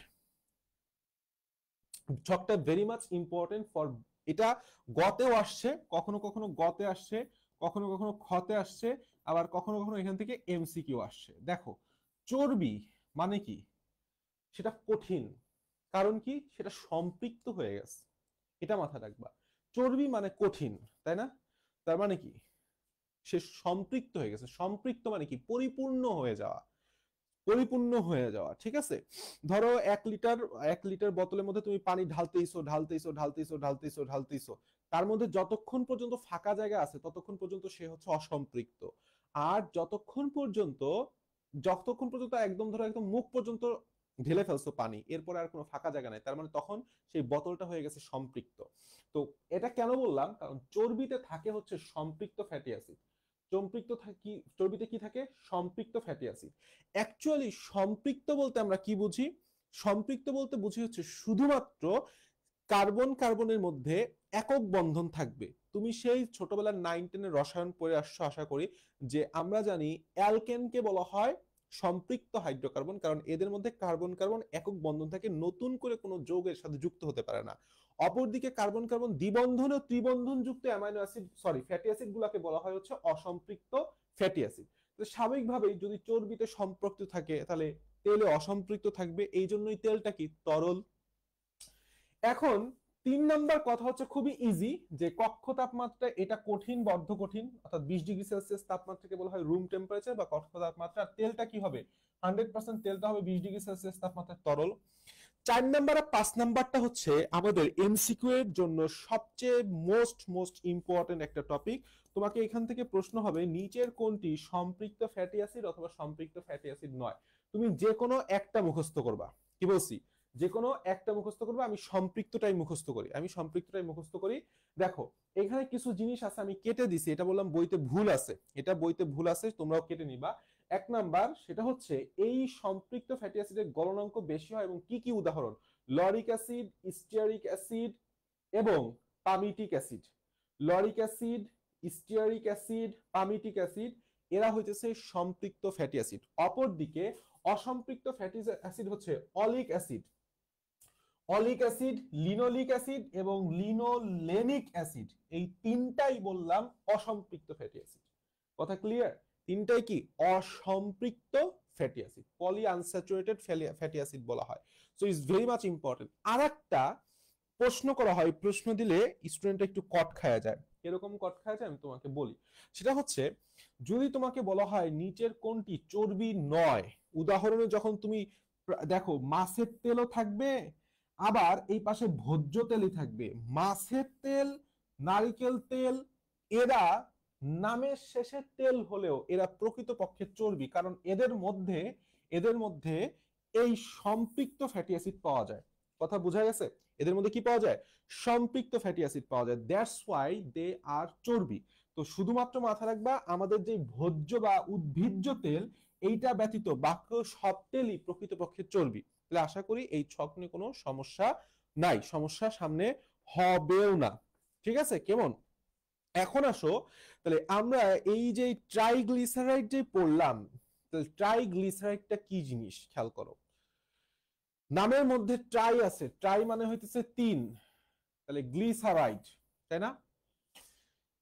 ছকটা, ভেরি মাচ ইম্পর্টেন্ট ফর। এটা গতেও আসছে, কখনো কখনো গতে আসছে, কখনো কখনো খতে আসছে, আবার কখনো কখনো এখান থেকে এমসিকিউ আসছে। দেখো, চর্বি মানে কি? সেটা কঠিন। কারণ কি? সেটা সম্পৃক্ত হয়ে গেছে, এটা মাথায় রাখবা। চর্বি মানে কঠিন, তাই না? তার মানে কি? সে সম্পৃক্ত হয়ে গেছে। সম্পৃক্ত মানে কি? পরিপূর্ণ হয়ে যাওয়া, ঠিক আছে? ধরো 1 লিটার বোতলের মধ্যে তুমি পানি ঢালতেইছো, তার মধ্যে যতক্ষণ পর্যন্ত ফাঁকা জায়গা আছে ততক্ষণ পর্যন্ত সে হচ্ছে অসম্পৃক্ত। আর যতক্ষণ পর্যন্ত একদম ধরো একদম মুখ পর্যন্ত ঢেলে ফেলছো পানি, এরপরে আর কোনো ফাঁকা জায়গা নাই, তার মানে তখন সেই বোতলটা হয়ে গেছে সম্পৃক্ত। তো এটা কেন বললাম, কারণ চর্বিতে থাকে হচ্ছে সম্পৃক্ত ফ্যাটি অ্যাসিড। চর্বিতে কি থাকে? সম্পৃক্ত ফ্যাটি অ্যাসিড। অ্যাকচুয়ালি সম্পৃক্ত বলতে আমরা কি বুঝি? সম্পৃক্ত বলতে বুঝি হচ্ছে শুধুমাত্র কার্বন কার্বনের মধ্যে একক বন্ধন থাকবে। তুমি সেই ছোটবেলার 9-10 রসায়ন পড়ে আসছো আশা করি, যে আমরা জানি অ্যালকেনকে বলা হয় সম্পৃক্ত হাইড্রোকার্বন, কারণ এদের মধ্যে কার্বন কার্বন একক বন্ধন থাকে, নতুন করে কোনো যৌগের সাথে যুক্ত হতে পারে না। অপরদিকে কার্বন কার্বন দ্বিবন্ধন ও ত্রিবন্ধন যুক্ত অ্যামাইনো অ্যাসিড ফ্যাটি অ্যাসিড গুলাকে বলা হয় হচ্ছে অসম্পৃক্ত ফ্যাটি অ্যাসিড। তো স্বাভাবিকভাবেই যদি চর্বিতে সম্পৃক্ত থাকে তাহলে তেলে অসম্পৃক্ত থাকবে, এই জন্যই তেলটা কি তরল। এখন 3 নম্বর কথা হচ্ছে খুবই ইজি, যে কক্ষ তাপমাত্রা এটা কঠিন বদ্ধ কঠিন, অর্থাৎ 20 ডিগ্রি সেলসিয়াস তাপমাত্রাকে বলা হয় রুম টেম্পারেচার বা কক্ষ তাপমাত্রা। তেলটা কি হবে? 100% তেলটা হবে 20 ডিগ্রি সেলসিয়াস তাপমাত্রায় তরল। 4 নম্বর আর 5 নম্বরটা হচ্ছে আমাদের এমসিকিউ এর জন্য সবচেয়ে মোস্ট ইম্পর্টেন্ট একটা টপিক। তোমাকে এখান থেকে প্রশ্ন হবে নিচের কোনটি সম্পৃক্ত ফ্যাটি অ্যাসিড অথবা সম্পৃক্ত ফ্যাটি অ্যাসিড নয়। তুমি যে কোনো একটা মুখস্থ করবা। কি বলছি? যে কোনো একটা মুখস্থ করবে। আমি সম্পৃক্তটাই মুখস্থ করি। দেখো এখানে কিছু জিনিস আছে আমি কেটে দিছি, এটা বললাম বইতে ভুল আছে, তোমরাও কেটে নিবা। 1 নাম্বার সেটা হচ্ছে এই সম্পৃক্ত ফ্যাটি অ্যাসিডের গলনাঙ্ক বেশি হয় এবং কি কি উদাহরণ? লরিক অ্যাসিড, স্টিয়ারিক অ্যাসিড এবং palmitic acid. Lauric acid, stearic acid, palmitic acid এরা হইতেছে সম্পৃক্ত ফ্যাটি অ্যাসিড। অপরদিকে অসম্পৃক্ত ফ্যাটি অ্যাসিড হচ্ছে অলিক অ্যাসিড, লিনোলিক অ্যাসিড এবং লিনোলেনিক অ্যাসিড। এই তিনটাই বললাম অসম্পৃক্ত ফ্যাটি অ্যাসিড। কথা ক্লিয়ার? তিনটাই কি? অসম্পৃক্ত fatty acid, poly unsaturated fatty acid বলা হয়। So it's very much important. আরেকটা প্রশ্ন করা হয়, প্রশ্ন দিলে স্টুডেন্টরা একটু কট খায়া যায়। এরকম কট খায়া যায় আমি তোমাকে বলি। সেটা হচ্ছে যদি তোমাকে বলা হয় নিচের কোনটি চর্বি নয়, উদাহরণে যখন তুমি দেখো মাছের তেলও থাকবে, আবার এই পাশে ভোজ্য তেলই থাকবে। মাছের তেল, নারিকেল তেল এরা নামের শেষে তেল হলেও এরা প্রকৃতপক্ষে চর্বি, কারণ এদের মধ্যে এই সম্পৃক্ত ফ্যাটি অ্যাসিড পাওয়া যায়। কথা বোঝা গেছে? এদের মধ্যে কি পাওয়া যায়? সম্পৃক্ত ফ্যাটি অ্যাসিড পাওয়া যায়। দ্যাটস ওয়াই দে আর চর্বি। তো শুধুমাত্র মাথা রাখবা আমাদের যে ভোজ্য বা উদ্ভিজ্জ তেল এইটা ব্যতীত বাকি সব তেলই প্রকৃতপক্ষে চর্বি। তাহলে আশা করি এই ছক নিয়ে কোনো সমস্যা নাই, সমস্যা সামনে হবেও না। ঠিক আছে? কেমন? এখন আসো তাহলে আমরা এই যে ট্রাইগ্লিসারাইড যে পড়লাম, তাহলে ট্রাইগ্লিসারাইডটা কি জিনিস খেয়াল করো। নামের মধ্যে ট্রাই আছে, ট্রাই মানে হইতেছে 3, তাহলে গ্লিসারাইড, তাই না?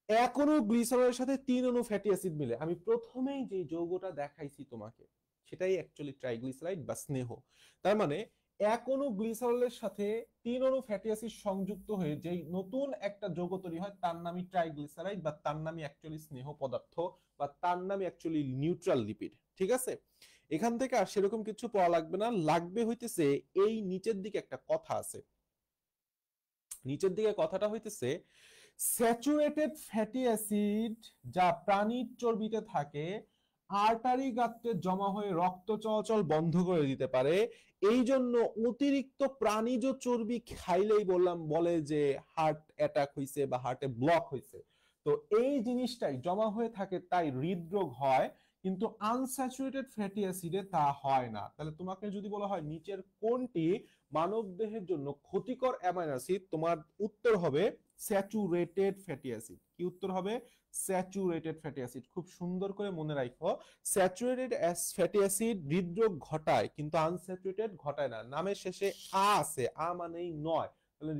এক অণু গ্লিসারলের সাথে 3 অণু ফ্যাটি অ্যাসিড মিলে আমি প্রথমেই যে যৌগটা দেখাইছি তোমাকে সেটাই অ্যাকচুয়ালি ট্রাইগ্লিসারাইড বা স্নেহ। তার মানে এক অণু গ্লিসারলের সাথে 3 অণু ফ্যাটি অ্যাসিড সংযুক্ত হয়ে যেই নতুন একটা যৌগ তৈরি হয় তার নামই ট্রাইগ্লিসারাইড, বা তার নামই অ্যাকচুয়ালি স্নেহ পদার্থ, বা তার নামই অ্যাকচুয়ালি নিউট্রাল লিপিড। ঠিক আছে? এখান থেকে আর সেরকম কিছু পড়া লাগবে না, লাগবে হইতেছে এই নিচের দিকে একটা কথা আছে। নিচের দিকে কথাটা হইতেছে স্যাচুরেটেড ফ্যাটি অ্যাসিড যা প্রাণীর চর্বিতে থাকে আর্টারি গাত্রে জমা হয়ে রক্ত চলাচল বন্ধ করে দিতে পারে। এই জন্য অতিরিক্ত প্রাণীজ চর্বি খাইলেই বলে যে হার্ট অ্যাটাক হইছে বা হার্টে ব্লক হইছে। তো এই জিনিসটাই জমা হয়ে থাকে, তাই হৃদরোগ হয়। কিন্তু আনস্যাচুরেটেড ফ্যাটি অ্যাসিডে তা হয় না। তাহলে তোমাকে যদি বলা হয় নিচের কোনটি মানব দেহের জন্য ক্ষতিকর অ্যামাইনো অ্যাসিড, তোমার উত্তর হবে স্যাচুরেটেড ফ্যাটি অ্যাসিড। কি উত্তর হবে? Saturated fatty acid. খুব সুন্দর করে মনে রাখো, স্যাচুরেটেড ফ্যাটি অ্যাসিড হৃদরোগ ঘটায় কিন্তু আনস্যাচুরেটেড ঘটায় না। নামের শেষে আ আছে, আ মানেই নয়, তাহলে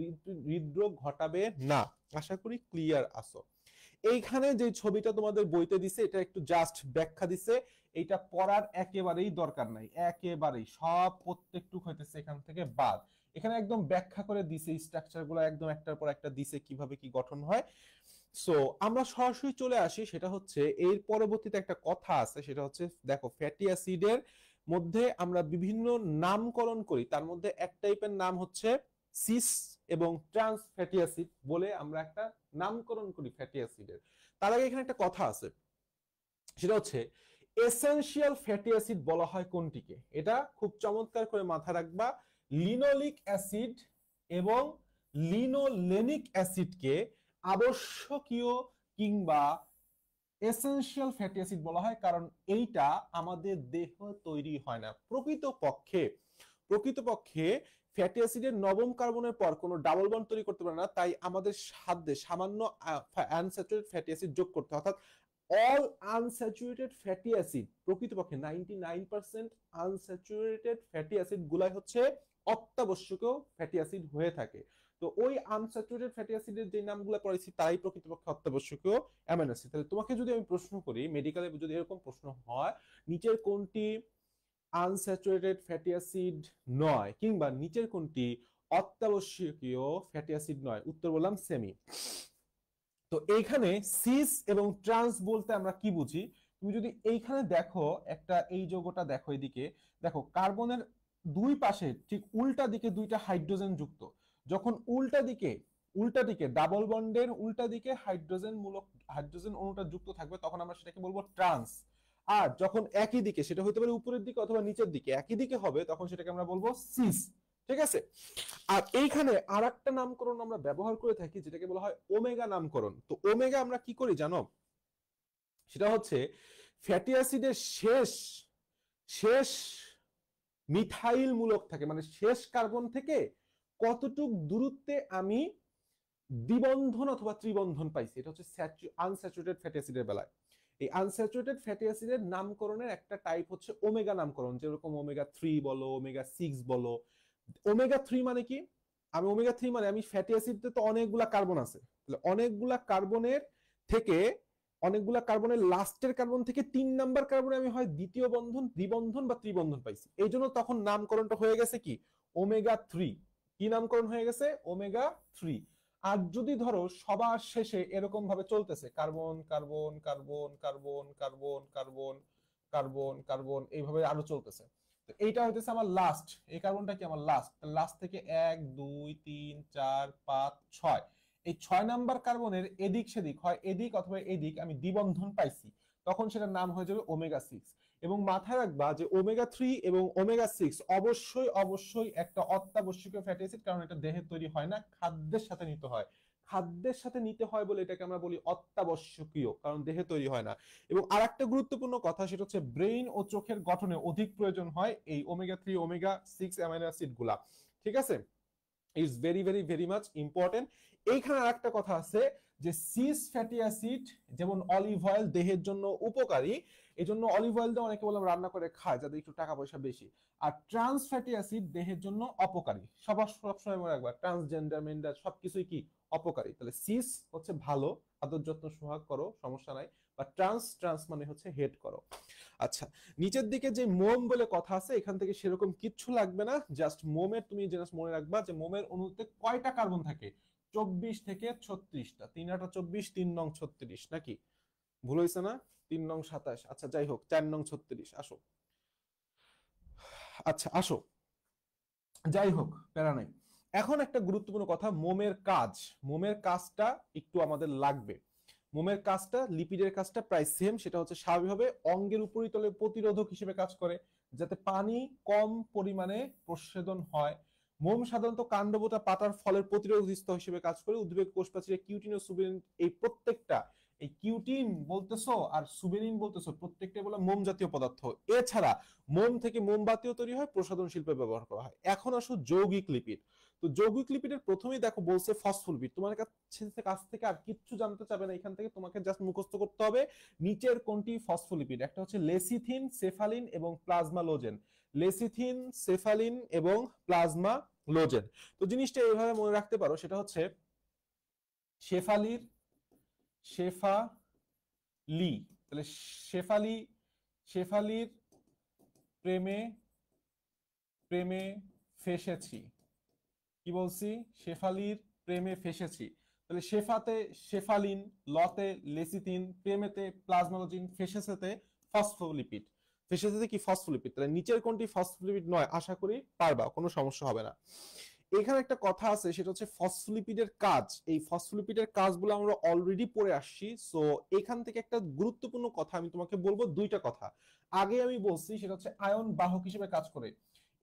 হৃদরোগ ঘটাবে না। আশা করি ক্লিয়ার আছো। এইখানে যে ছবিটা তোমাদের বইতে দিছে এটা একটু জাস্ট ব্যাখ্যা দিছে, এটা পড়ার একেবারেই দরকার নাই, একেবারেই সব প্রত্যেকটুক হইতেছে এখান থেকে বাদ। এখানে একদম ব্যাখ্যা করে দিছে স্ট্রাকচার গুলো, একদম একটার পর একটা দিছে কিভাবে কি গঠন হয়। সো আমরা সরাসরি চলে আসি, সেটা হচ্ছে এর পরবর্তীতে একটা কথা আছে, সেটা হচ্ছে দেখো ফ্যাটি অ্যাসিডের মধ্যে আমরা বিভিন্ন নামকরণ করি, তার মধ্যে এক টাইপের নাম হচ্ছে সিস এবং ট্রান্স ফ্যাটি অ্যাসিড বলে আমরা একটা নামকরণ করি ফ্যাটি অ্যাসিডের। তার আগে এখানে একটা কথা আছে, সেটা হচ্ছে এসেনশিয়াল ফ্যাটি অ্যাসিড বলা হয় কোনটিকে? এটা খুব চমৎকার করে মাথায় রাখবা। লিনোলিক অ্যাসিড এবং লিনোলেনিক অ্যাসিডকে আবশ্যকীয় কিংবা এসেনশিয়াল ফ্যাটি অ্যাসিড বলা হয়, কারণ এইটা আমাদের দেহ তৈরি হয় না। প্রকৃতপক্ষে ফ্যাটি অ্যাসিডের নবম কার্বনের পর কোনো ডাবল বন্ড তৈরি করতে পারে না, তাই আমাদের সাধ্যে সামান্য আনস্যাচুরেটেড ফ্যাটি অ্যাসিড যোগ করতে হয়। অর্থাৎ অল আনস্যাচুরেটেড ফ্যাটি অ্যাসিড, প্রকৃতপক্ষে 99% আনস্যাচুরেটেড ফ্যাটি অ্যাসিড গুলাই হচ্ছে অত্যাবশ্যকীয় ফ্যাটি অ্যাসিড হয়ে থাকে। তো ওই আনস্যাচুরেটেড ফ্যাটি অ্যাসিডের যে নামগুলো পড়াইছি তারাই প্রকৃতপক্ষে অত্যাবশ্যকীয় অ্যামাইনো অ্যাসিড। তাহলে তোমাকে যদি আমি প্রশ্ন করি, মেডিকেলে যদি এরকম প্রশ্ন হয়, নিচের কোনটি আনস্যাচুরেটেড ফ্যাটি অ্যাসিড নয়, কিংবা নিচের কোনটি অত্যাবশ্যকীয় ফ্যাটি অ্যাসিড নয়, উত্তর বললাম সেমি। তো এইখানে সিস এবং ট্রান্স বলতে আমরা কি বুঝি? তুমি যদি এইখানে দেখো, একটা এই যৌগটা দেখো, এদিকে দেখো কার্বনের দুই পাশে ঠিক উল্টা দিকে দুইটা হাইড্রোজেন যুক্ত। যখন উল্টা দিকে ডাবল বন্ডের উল্টা দিকে হাইড্রোজেন অণুটা যুক্ত থাকবে, তখন আমরা সেটাকে বলবো ট্রান্স। আর যখন একই দিকে, সেটা হতে পারে উপরের দিকে অথবা নিচের দিকে, একই দিকে হবে, তখন সেটাকে আমরা বলবো সিস। ঠিক আছে? আর এইখানে আর একটা নামকরণ আমরা ব্যবহার করে থাকি, যেটাকে বলা হয় ওমেগা নামকরণ। তো ওমেগা আমরা কি করি জানো? সেটা হচ্ছে ফ্যাটি অ্যাসিডের শেষ মিথাইল মূলক থাকে, মানে শেষ কার্বন থেকে কতটুক দূরত্বে আমি দ্বিবন্ধন অথবা ত্রিবন্ধন পাইছি, এটা হচ্ছে আনস্যাচুরেটেড ফ্যাটি অ্যাসিডের বেলায়। এই আনস্যাচুরেটেড ফ্যাটি অ্যাসিডের নামকরণের একটা টাইপ হচ্ছে ওমেগা নামকরণ, যেরকম ওমেগা 3 বলো, ওমেগা 6 বলো। ওমেগা 3 মানে কি? আমি ওমেগা 3 মানে আমি ফ্যাটি অ্যাসিডে তো অনেকগুলা কার্বন আছে, তাহলে অনেকগুলা কার্বনের লাস্টের কার্বন থেকে 3 নাম্বার কার্বনে আমি হয় দ্বিতীয় বন্ধন, দ্বিবন্ধন বা ত্রিবন্ধন পাইছি। এই জন্য তখন নামকরণটা হয়ে গেছে কি? ওমেগা 3। কি নামকরণ হয়ে গেছে? ওমেগা 3। আর যদি ধরো সবার শেষে এরকম ভাবে চলতেছে carbon carbon carbon carbon carbon carbon carbon carbon, এইভাবে আরো চলতেছে, তো এইটা হইতেছে আমার লাস্ট। এই কার্বনটা কি আমার লাস্ট থেকে 1 2 3 4 5 6, এই 6 নাম্বার কার্বনের এদিক সেদিক হয়, এদিক অথবা এদিক আমি দ্বিবন্ধন পাইছি, তখন সেটার নাম হয়ে যাবে ওমেগা 6। এবং মাথায় রাখবা যে ওমেগা 3 এবং ওমেগা 6 অবশ্যই একটা অত্যাবশ্যকীয় ফ্যাটি অ্যাসিড, কারণ এটা দেহে তৈরি হয় না, খাদ্যের সাথে নিতে হয়। খাদ্যের সাথে নিতে হয় বলে এটাকে আমরা বলি অত্যাবশ্যকীয়, কারণ দেহে তৈরি হয় না। এবং আরেকটা গুরুত্বপূর্ণ কথা, সেটা হচ্ছে ব্রেইন ও চোখের গঠনে অধিক প্রয়োজন হয় এই ওমেগা 3 ওমেগা 6 অ্যামাইনো অ্যাসিড গুলা। ঠিক আছে? It's very very very much important. এইখানে আরেকটা কথা আছে যে সিস ফ্যাটি অ্যাসিড, যেমন অলিভ অয়েল দেহের জন্য উপকারী, এই জন্য অলিভ অয়েল দিয়ে অনেকে বললাম রান্না করে খায় যাদের একটু টাকা পয়সা বেশি। আর ট্রান্স ফ্যাটি অ্যাসিড দেহের জন্য অপকারী। সবসময় মনে রাখবা, ট্রান্সজেন্ডার মেন্ডার সবকিছুই কি? অপকারী। তাহলে সিস হচ্ছে ভালো, আদর যত্ন সোহাগ করো, সমস্যা নাই, বা ট্রান্স মানে হচ্ছে হেড করো। আচ্ছা, নিচের দিকে যে মোম বলে কথা আছে, এখান থেকে সেরকম কিচ্ছু লাগবে না, জাস্ট মোমের তুমি জাস্ট মনে রাখবা যে মোমের অণুতে কয়টা কার্বন থাকে? 24 থেকে 36টা। 3 8 24, 3 9 36, নাকি ভুল হয়েছে না? 3 9 27। আচ্ছা যাই হোক, 4 9 36। আসো, আচ্ছা আসো, যাই হোক, প্যারা নাই। এখন একটা গুরুত্বপূর্ণ কথা, মোমের কাজটা একটু আমাদের লাগবে। মোমের কাজটা, লিপিডের কাজটা প্রায় সেম, সেটা হচ্ছে স্বাভাবিকভাবে অঙ্গের উপরিতলে প্রতিরোধক হিসেবে কাজ করে, যাতে পানি কম পরিমাণে প্রস্বেদন হয়। মোম সাধারণত কাণ্ডবোটা পাতার ফলের প্রতিরোধক স্তর হিসেবে কাজ করে। উদ্ভিদের কোষপ্রাচীরে কিউটিন ও সুবেরিন, এই প্রত্যেকটা, এই কিউটিন বলতেছো আর সুবেরিন বলতেছো, প্রত্যেকটাই বলে মোম জাতীয় পদার্থ। এছাড়া মোম থেকে মোমবাতিও তৈরি হয়, প্রসাধন শিল্পে ব্যবহার করা হয়। এখন আসো যৌগিক লিপিড। তো যৌগিক লিপিডের প্রথমেই দেখো বলছে ফসফোলিপিড। তোমার কাছ থেকে আর কিচ্ছু জানতে চাবে না, এখান থেকে তোমাকে জাস্ট মুখস্থ করতে হবে নিচের কোনটি ফসফোলিপিড। একটা হচ্ছে লেসিথিন, সেফালিন এবং প্লাজমালোজেন। লেসিথিন, সেফালিন এবং প্লাজমালোজেন। তো জিনিসটা এইভাবে মনে রাখতে পারো, সেটা হচ্ছে শেফালির, শেফালি, তাহলে শেফালির প্রেমে ফেসেছি। কি বলছি? শেফালির প্রেমে ফেসেছি। তাহলে শেফাতে শেফালিন, লতে লেসিথিন, প্রেমেতে প্লাজমালোজিন, ফেসেসেতে ফসফোলিপিড। ফেসেসেতে কি? ফসফোলিপিড। তাহলে নিচের কোনটি ফসফোলিপিড নয়? আশা করি পারবা, কোনো সমস্যা হবে না। এখানে একটা কথা আছে, সেটা হচ্ছে ফসফোলিপিডের কাজ। এই ফসফোলিপিডের কাজগুলো আমরা অলরেডি পড়ে আসছি। সো এখান থেকে একটা গুরুত্বপূর্ণ কথা আমি তোমাকে বলবো, দুইটা কথা আগে আমি বলছি, সেটা হচ্ছে আয়ন বাহক হিসেবে কাজ করে।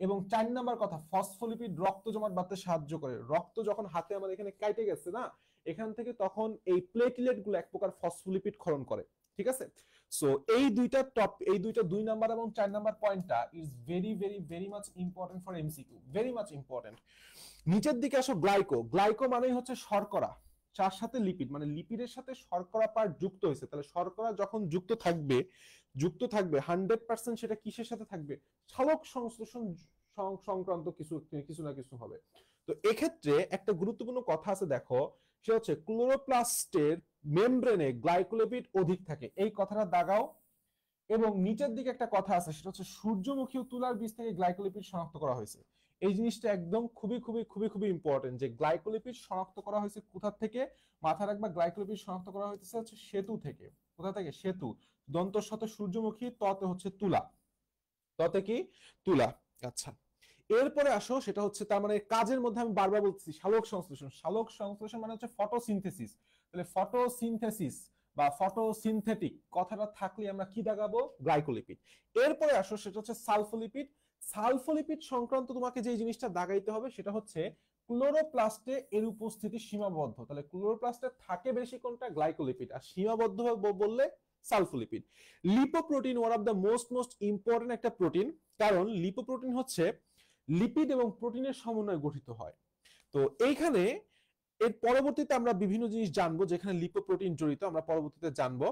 এবং 4 নাম্বার কথা, ফসফোলিপিড রক্ত জমাট বাঁধতে সাহায্য করে। রক্ত যখন হাতে আমার এখানে কাটে গেছে না, এখান থেকে তখন এই প্লেটলেট গুলো এক প্রকার ফসফোলিপিড ক্ষরণ করে। ঠিক আছে? সো এই দুইটা 2 নাম্বার এবং 4 নাম্বার পয়েন্টটা is very very very much important for MCQ, very much important. নিচের দিকে আসো, গ্লাইকো। গ্লাইকো মানেই হচ্ছে শর্করা, যার সাথে লিপিড, মানে লিপিডের সাথে শর্করা পার্ট যুক্ত হয়েছে। তাহলে শর্করা যখন যুক্ত থাকবে 100%, সেটা কিসের সাথে থাকবে? সালোক সংশ্লেষণ সংক্রান্ত কিছু কিছু না কিছু হবে। তো এক্ষেত্রে একটা গুরুত্বপূর্ণ কথা আছে, দেখো, সেটা হচ্ছে ক্লোরোপ্লাস্টের মেমব্রেনে গ্লাইকোলিপিড অধিক থাকে, এই কথাটা দাগাও। এবং নিচের দিকে একটা কথা আছে, সেটা হচ্ছে সূর্যমুখী ও তুলার বীজ থেকে গ্লাইকোলিপিড শনাক্ত করা হয়েছে। এই জিনিসটা একদম খুবই খুবই খুবই খুবই ইম্পর্টেন্ট, যে গ্লাইকোলিপিড শনাক্ত করা হয়েছে কোথা থেকে। মাথা রাখবা, গ্লাইকোলিপিড শনাক্ত করা হয়েছে হচ্ছে সেতু থেকে। কোথা থেকে? সেতু। দন্তর সাথে সূর্যমুখী, ততে হচ্ছে তুলা, ততে কি? তুলা। আচ্ছা, এরপরে আসো, সেটা হচ্ছে তার মানে কাজের মধ্যে আমি বারবার বলতেছি সালোক সংশ্লেষণ। সালোক সংশ্লেষণ মানে হচ্ছে ফটোসিনথেসিস। তাহলে ফটোসিনথেসিস বা ফটোসিনথেটিক কথাটা থাকলে আমরা কি দাগাবো? গ্লাইকোলিপিড। এরপরে আসো, সেটা হচ্ছে সালফোলিপিড। সালফোলিপিড সংক্রান্ত তোমাকে যে জিনিসটা দাগাইতে হবে, সেটা হচ্ছে ক্লোরোপ্লাস্টে এর উপস্থিতি সীমাবদ্ধ। তাহলে ক্লোরোপ্লাস্টে থাকে বেশি কোনটা? গ্লাইকোলিপিড। আর সীমাবদ্ধ বললে sulfolipid. Lipoprotein one of the most important একটা প্রোটিন, কারণ লিপোপ্রোটিন হচ্ছে লিপিড এবং প্রোটিনের সমন্বয়ে গঠিত হয়। তো এইখানে এর পরবর্তীতে আমরা বিভিন্ন জিনিস জানবো যেখানে লিপোপ্রোটিন জড়িত, আমরা পরবর্তীতে জানবো।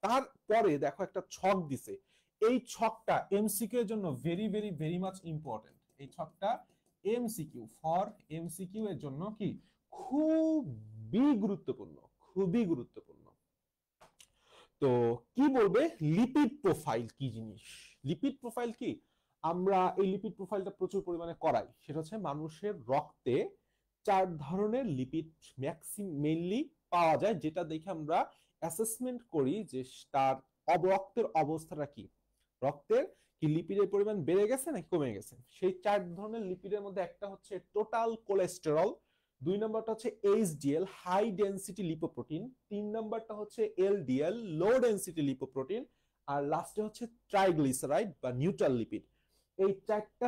তারপরে দেখো একটা ছক দিছে, এই ছকটা এমসিকিউ এর জন্য very very very much important. এই ছকটা এমসিকিউ এর জন্য কি খুবই গুরুত্বপূর্ণ, খুবই গুরুত্বপূর্ণ। তো কি বলবে? লিপিড প্রোফাইল কি জিনিস? লিপিড প্রোফাইল কি? আমরা এই লিপিড প্রোফাইলটা প্রচুর পরিমাণে করাই। সেটা হচ্ছে মানুষের রক্তে 4 ধরনের লিপিড মেইনলি পাওয়া যায়, যেটা দেখে আমরা অ্যাসেসমেন্ট করি যে তার রক্তের অবস্থাটা কি, রক্তের কি লিপিডের পরিমাণ বেড়ে গেছে নাকি কমে গেছে। সেই 4 ধরনের লিপিডের মধ্যে একটা হচ্ছে টোটাল কোলেস্টেরল, 2 নম্বরটা হচ্ছে এইচডিএল হাই ডেনসিটি লিপোপ্রোটিন, 3 নম্বরটা হচ্ছে এলডিএল লো ডেনসিটি লিপোপ্রোটিন, আর লাস্টে হচ্ছে ট্রাইগ্লিসারাইড বা নিউট্রাল লিপিড। এই চারটা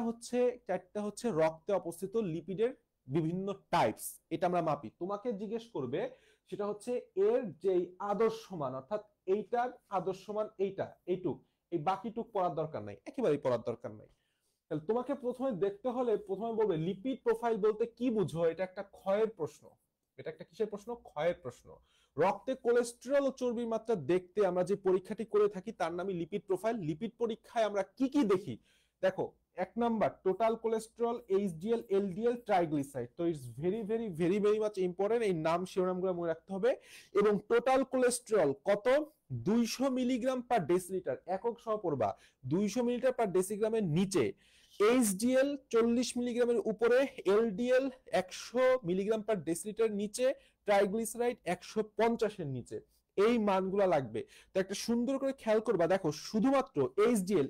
হচ্ছে রক্তে অবস্থিত লিপিডের বিভিন্ন টাইপস। এটা আমরা মাপি। তোমাকে জিজ্ঞেস করবে, সেটা হচ্ছে এর যে আদর্শ মান, অর্থাৎ এইটার আদর্শ মান এইটা, এইটুক, এই বাকিটুক পড়ার দরকার নাই, একেবারেই পড়ার দরকার নাই। তাহলে তোমাকে প্রথমে দেখতে হলে, প্রথমে বলবে লিপিড প্রোফাইল বলতে কি বুঝো। এটা একটা ক্ষয়ের প্রশ্ন। এটা একটা কিসের প্রশ্ন? ক্ষয়ের প্রশ্ন। রক্তে কোলেস্টেরল ও চর্বির মাত্রা দেখতে আমরা যে পরীক্ষাটি করে থাকি তার নামই লিপিড প্রোফাইল। লিপিড পরীক্ষায় আমরা কি কি দেখি? দেখো, 1 number total cholesterol, HDL, LDL, triglyceride. তো it's very very very very much important, এই নাম শিরোনামগুলো মনে রাখতে হবে। এবং টোটাল কোলেস্টেরল কত? 200 মিলিগ্রাম পার ডেসিলিটার, একক সহ পড়বা। 200 মিলিলিটার পার ডেসিগ্রামের নিচে। এইচডিএল 40 মিলিগ্রামের উপরে, এলডিএল 100 মিলিগ্রাম পার ডেসিলিটার নিচে, ট্রাইগ্লিসারাইড 150 এর নিচে। এই মানগুলা লাগবে। তো একটা সুন্দর করে খেয়াল করবা, দেখো শুধুমাত্র এইচডিএল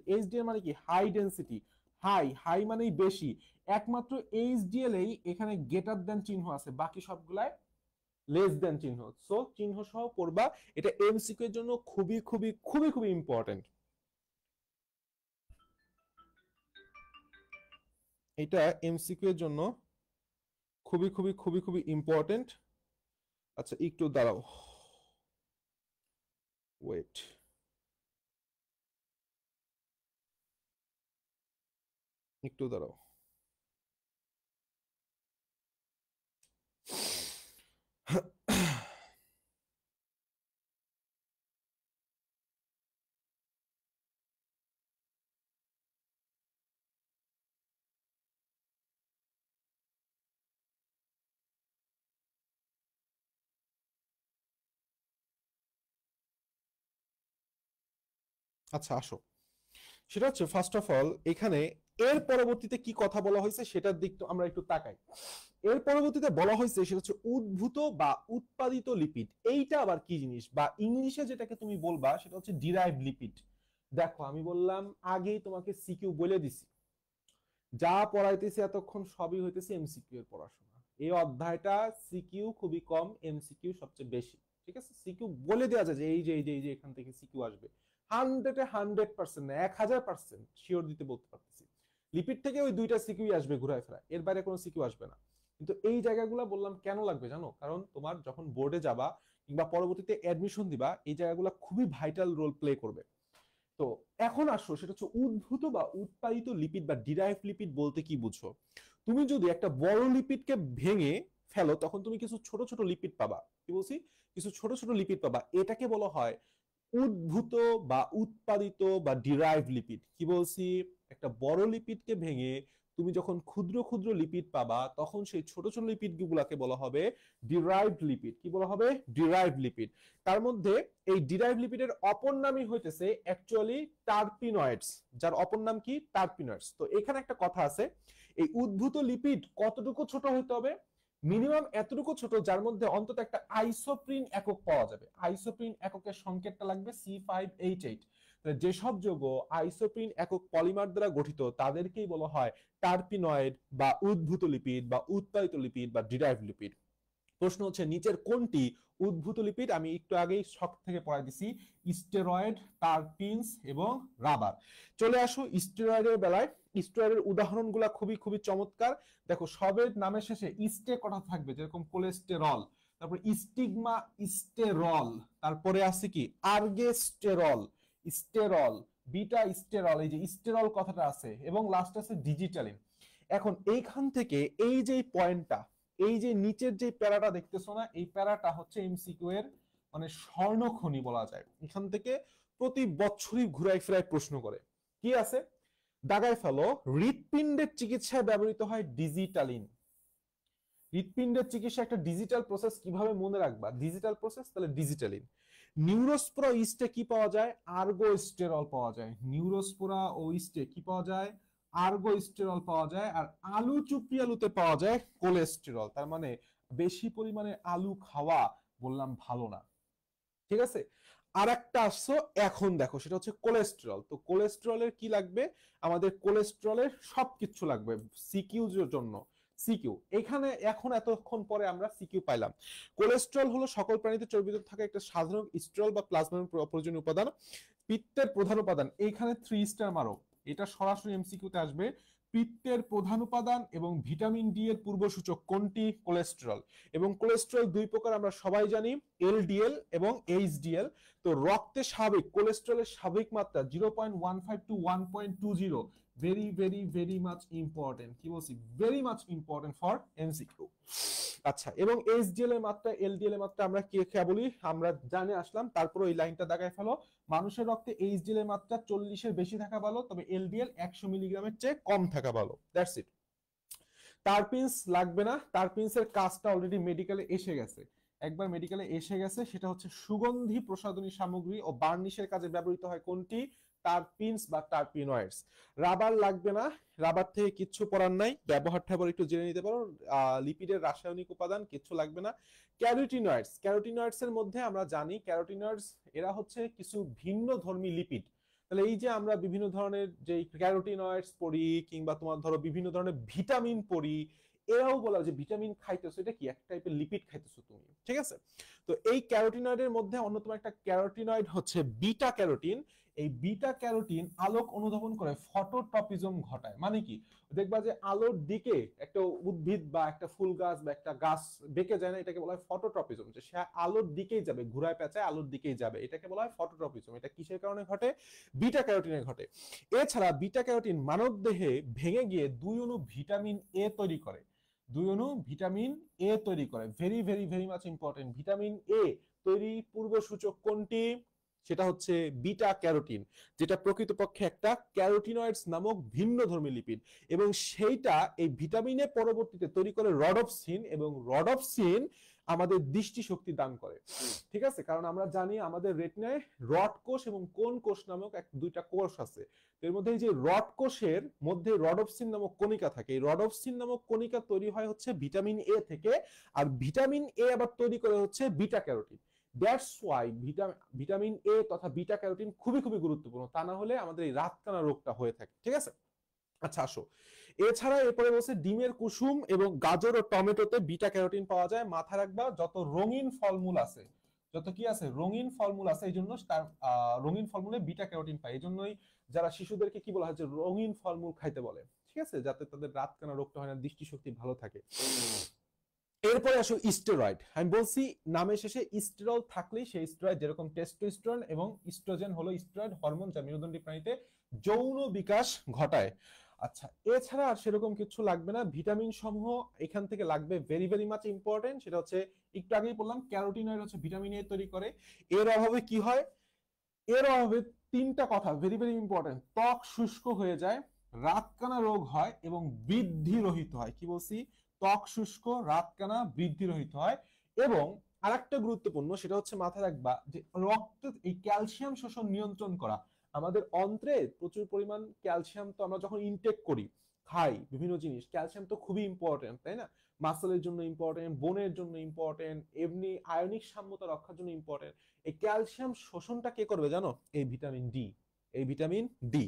মানে কি? High density. হাই মানেই বেশি। একমাত্র এইচডিএল এই এখানে গ্রেটার দ্যান চিহ্ন আছে, বাকি সবগুলাই লেস দ্যান চিহ্ন। সো চিহ্ন সহ পড়বা। এটা এমসিকিউ এর জন্য খুবই খুবই খুবই খুবই ইম্পর্টেন্ট। এটা এমসিকিউ এর জন্য খুবই খুবই খুবই খুবই ইম্পর্টেন্ট। আচ্ছা, একটু দাঁড়াও, ওয়েট। একটু দাঁড়াও। আচ্ছা, আসো। সেটা হচ্ছে ফার্স্ট অফ অল এখানে এর পরবর্তীতে কি কথা বলা হয়েছে সেটার দিক তো আমরা একটু তাকাই। এর পরবর্তীতে বলা হয়েছে সেটা হচ্ছে উদ্ভূত বা উৎপাদিত লিপিড। এইটা আবার কি জিনিস, বা ইংলিশে যেটাকে তুমি বলবা সেটা হচ্ছে ডিরাইভড লিপিড। দেখো, আমি বললাম আগেই তোমাকে সিকিউ বলে দিছি যা পড়াইতেছি এতক্ষণ সবই হইতেছে এমসিকিউ এর পড়াশোনা। এই অধ্যায়টা সিকিউ খুবই কম, এমসিকিউ সবচেয়ে বেশি। ঠিক আছে, সিকিউ বলে দেওয়া যায় যে এই যে এখান থেকে সিকিউ আসবে, 100% না, 1000% শিওর দিতে বলতে পারতেছি। লিপিড থেকে ওই দুইটা সিকিউই আসবে ঘুরায় ফেরা, এর বাইরে কোনো সিকিউ আসবে না। কিন্তু এই জায়গাগুলো বললাম কেন লাগবে জানো, কারণ তোমার যখন বোর্ডে যাবা কিংবা পরবর্তীতে অ্যাডমিশন দিবা, এই জায়গাগুলো খুবই ভাইটাল রোল প্লে করবে। তো এখন আসো, সেটা হচ্ছে উদ্ভূত বা উৎপাদিত লিপিড বা ডিরাইভ লিপিড বলতে কি বুঝো। তুমি যদি একটা বড় লিপিডকে ভেঙে ফেলো, তখন তুমি কিছু ছোট ছোট লিপিড পাবা। কি বলছি? কিছু ছোট ছোট লিপিড পাবা, এটাকে বলা হয় উদ্ভূত বা উৎপাদিত বা ডিরাইভ লিপিড। কি বলছি? একটা বড় লিপিডকে ভেঙে তুমি যখন ক্ষুদ্র ক্ষুদ্র লিপিড পাবা, তখন সেই ছোট ছোট লিপিড গুলাকে বলা হবে ডিরাইভড লিপিড। কি বলা হবে? Derived lipid. তার মধ্যে এই ডিরাইভড লিপিডের অপর নামই হইতেছে অ্যাকচুয়ালি টার্পিনয়েডস, যার অপর নাম কি? টার্পিনয়েডস। তো এখানে একটা কথা আছে, এই উদ্ভূত লিপিড কতটুকু ছোট হইতে হবে? মিনিমাম এতটুকু ছোট যার মধ্যে অন্তত একটা আইসোপ্রিন একক পাওয়া যাবে। আইসোপ্রিন এককের সংকেতটা লাগবে C5H8। যেসব যৌগ আইসোপ্রিন একক পলিমার দ্বারা গঠিত তাদেরকেই বলা হয় টার্পিনয়েড বা উদ্ভূত লিপিড বা উৎপাদিত লিপিড বা ডিরাইভড লিপিড। প্রশ্ন হচ্ছে নিচের কোনটি উদ্ভূত লিপিড? আমি একটু আগেই শক থেকে পড়াই দিছি, স্টেরয়েড, টারপিনস এবং রাবার। চলে আসো স্টেরয়েডের বেলায়। স্টেরয়েডের উদাহরণগুলো খুবই খুবই চমৎকার। দেখো, সবের নামের শেষে ইস্টে কটা থাকবে, যেরকম কোলেস্টেরল, তারপর স্টিগমা স্টেরল, তারপরে আছে কি আর্গেস্টেরল, স্টেরল, বিটা স্টেরল, এই যে স্টেরল কথাটা আছে, এবং লাস্ট আছে ডিজিটালিন। এখন এইখান থেকে এই যে পয়েন্টটা, এই যে নিচের যে প্যারাটা দেখতেছো না, এই প্যারাটা হচ্ছে এমসিকিউ এর মানে স্বর্ণখনি বলা যায়। এখান থেকে প্রতি বছরই ঘুরাই ফেরাই প্রশ্ন করে। কি আছে? দাগায় ফেলো, হৃৎপিণ্ডের চিকিৎসায় ব্যবহৃত হয় ডিজিটালিন। হৃৎপিণ্ডের চিকিৎসা একটা ডিজিটাল প্রসেস, কিভাবে মনে রাখবা? ডিজিটাল প্রসেস, তাহলে ডিজিটালিন। নিউরোস্পোরা ইস্টে কি পাওয়া যায়? আর্গোস্টেরল পাওয়া যায়। নিউরোস্পোরা ও ইস্টে কি পাওয়া যায়? আর্গোস্টেরল পাওয়া যায়। আর আলু চুপড়ি আলুতে পাওয়া যায় কোলেস্টেরল। তার মানে বেশি পরিমাণে আলু খাওয়া বললাম ভালো না। ঠিক আছে, আর একটা আসছো এখন দেখো, সেটা হচ্ছে কোলেস্টেরল। তো কোলেস্টেরলের কি লাগবে? আমাদের কোলেস্টেরলের সবকিছু লাগবে সিকিউ এর জন্য। সিকিউ এখানে এখন এতক্ষণ পরে আমরা সিকিউ পাইলাম। কোলেস্টেরল হলো সকল প্রাণীতে চর্বিত থাকা একটা সাধারণ স্টেরল বা প্লাজমার প্রয়োজনীয় উপাদান, পিত্তের প্রধান উপাদান। এইখানে 3 স্টার মারো, এটা সরাসরি এমসিকিউতে আসবে। পিত্তের প্রধান উপাদান এবং ভিটামিন ডি এর পূর্বসূচক কোনটি? কোলেস্টেরল। এবং কোলেস্টেরল দুই প্রকার আমরা সবাই জানি, এলডিএল এবং এইচডিএল। তো রক্তে স্বাভাবিক কোলেস্টেরলের স্বাভাবিক মাত্রা 0.15 to 1.20। Very very very much important. কি বলছি? Very much important for MCQ. আচ্ছা, এবং এইচডিএল এর মাত্রা, এলডিএল এর মাত্রা আমরা কি বলি? আমরা জানে আসলাম। তারপর ওই লাইনটা দাগায় ফেলো, মানুষের রক্তে এইচডিএল এর মাত্রা 40-এর বেশি থাকা ভালো, তবে এলডিএল 100 মিলিগ্রামের চেয়ে কম থাকা ভালো। That's it. টারপিনস লাগবে না, টারপিনসের কাজটা অলরেডি মেডিকেলে এসে গেছে। একবার মেডিকেলে এসে গেছে, সেটা হচ্ছে সুগন্ধি প্রসাধনী সামগ্রী ও বার্নিশের কাজে ব্যবহৃত হয় কোনটি? টারপিনস বা টারপিনয়েডস। রাবার লাগবে না, রাবার থেকে কিচ্ছু পড়ার নাই, ব্যবহার ট্যাবহার একটু জেনে নিতে পারো। লিপিডের রাসায়নিক উপাদান কিচ্ছু লাগবে না। ক্যারোটিনয়েডস, ক্যারোটিনয়েডস এর মধ্যে আমরা জানি ক্যারোটিনয়েডস এরা হচ্ছে কিছু ভিন্ন ধর্মী লিপিড। তাহলে এই যে আমরা বিভিন্ন ধরনের যে ক্যারোটিনয়েডস পড়ি, কিংবা তোমার ধরো বিভিন্ন ধরনের ভিটামিন পড়ি, এরাও বলা যে ভিটামিন খাইতেছো, এটা কি এক টাইপের লিপিড খাইতেছো তুমি। ঠিক আছে, তো এই ক্যারোটিনয়েডের মধ্যে অন্যতম একটা ক্যারোটিনয়েড হচ্ছে বিটা ক্যারোটিন। এই বিটা ক্যারোটিন আলোক অনুধাবন করে ফটোট্রপিজম ঘটায়। মানে কি? দেখবা যে আলোর দিকে একটা উদ্ভিদ বা একটা ফুল গাছ বা একটা গাছ বেঁকে যায় না, এটাকে বলা হয় ফটোট্রপিজম। যে সে আলোর দিকেই যাবে, ঘুরায় পেঁচায় আলোর দিকেই যাবে, এটাকে বলা হয় ফটোট্রপিজম। এটা কিসের কারণে ঘটে? বিটা ক্যারোটিনে ঘটে। এছাড়া বিটা ক্যারোটিন মানব দেহে ভেঙে গিয়ে 2 অণু ভিটামিন এ তৈরি করে। 2 অণু ভিটামিন এ তৈরি করে। Very very very much important. Vitamin A তৈরি পূর্ব সূচক কোনটি? সেটা হচ্ছে বিটা ক্যারোটিন, যেটা প্রকৃতপক্ষে একটা ক্যারোটিনয়েডস নামক ভিন্নধর্মী লিপিড। এবং সেইটা এই ভিটামিনে পরবর্তীতে তৈরি করে রডপসিন, এবং রডপসিন আমাদের দৃষ্টি শক্তি দান করে। ঠিক আছে, কারণ আমরা জানি আমাদের রেটিনায় রড কোষ এবং কোন কোষ নামক দুইটা কোষ আছে। এর মধ্যে এই যে রড কোষের মধ্যে রডপসিন নামক কণিকা থাকে। এই রডপসিন নামক কণিকা তৈরি হয় হচ্ছে ভিটামিন এ থেকে, আর ভিটামিন এ আবার তৈরি করে হচ্ছে beta carotene. That's why vitamin A তথা বিটা ক্যারোটিন খুবই খুবই গুরুত্বপূর্ণ, তা না হলে আমাদের এই রাতকানা রোগটা হয়ে থাকে। ঠিক আছে, আচ্ছা আসো, এছাড়া এরপরে বলছে ডিমের কুসুম এবং গাজর ও টমেটোতে বিটা ক্যারোটিন পাওয়া যায়। মাথা রাখবা যত রঙিন ফলমূল আছে, যত কি আছে রঙিন ফলমূল আছে, এই জন্য তার রঙিন ফলমূলে বিটা ক্যারোটিন পায়। এই জন্যই যারা শিশুদেরকে কি বলা হয় যে রঙিন ফলমূল খাইতে বলে, ঠিক আছে, যাতে তাদের রাতকানা রোগটা হয় না, দৃষ্টিশক্তি ভালো থাকে। এরপরে আসো স্টেরয়েড। আমি বলছি নামের শেষে স্টেরল থাকলেই সেই স্টেরয়েড, যেরকম টেস্টোস্টেরন এবং ইস্ট্রোজেন হলো স্টেরয়েড হরমোন, যা মেরুদণ্ডী প্রাণীতে যৌন বিকাশ ঘটায়। আচ্ছা, এছাড়া আর সেরকম কিছু লাগবে না। ভিটামিন সমূহ এখান থেকে লাগবে, ভেরি ভেরি মাচ ইম্পর্টেন্ট, সেটা হচ্ছে একটু আগেই বললাম ক্যারোটিনয়েড হচ্ছে ভিটামিন এ তৈরি করে। এর অভাবে কি হয়, এর অভাবে তিনটা কথা ভেরি ভেরি ইম্পর্টেন্ট, ত্বক শুষ্ক হয়ে যায়, রাতকানা রোগ হয় এবং বৃদ্ধি রহিত হয়। কি বলছি, ত্বক শুষ্ক, রাতকানা, বৃদ্ধি রহিত হয়। এবং আরেকটা গুরুত্বপূর্ণ, সেটা হচ্ছে মাথায় রাখবা যে রক্তে এই ক্যালসিয়াম শোষণ নিয়ন্ত্রণ করা। আমাদের অন্ত্রে প্রচুর পরিমাণ ক্যালসিয়াম তো আমরা যখন ইনটেক করি, খাই বিভিন্ন জিনিস, ক্যালসিয়াম তো খুবই ইম্পর্টেন্ট, তাই না? মাসেলের জন্য ইম্পর্টেন্ট, বোনের জন্য ইম্পর্টেন্ট, এমনি আয়নিক সাম্যতা রক্ষার জন্য ইম্পর্টেন্ট। এই ক্যালসিয়াম শোষণটা কে করবে জানো? এই ভিটামিন ডি, এই ভিটামিন ডি।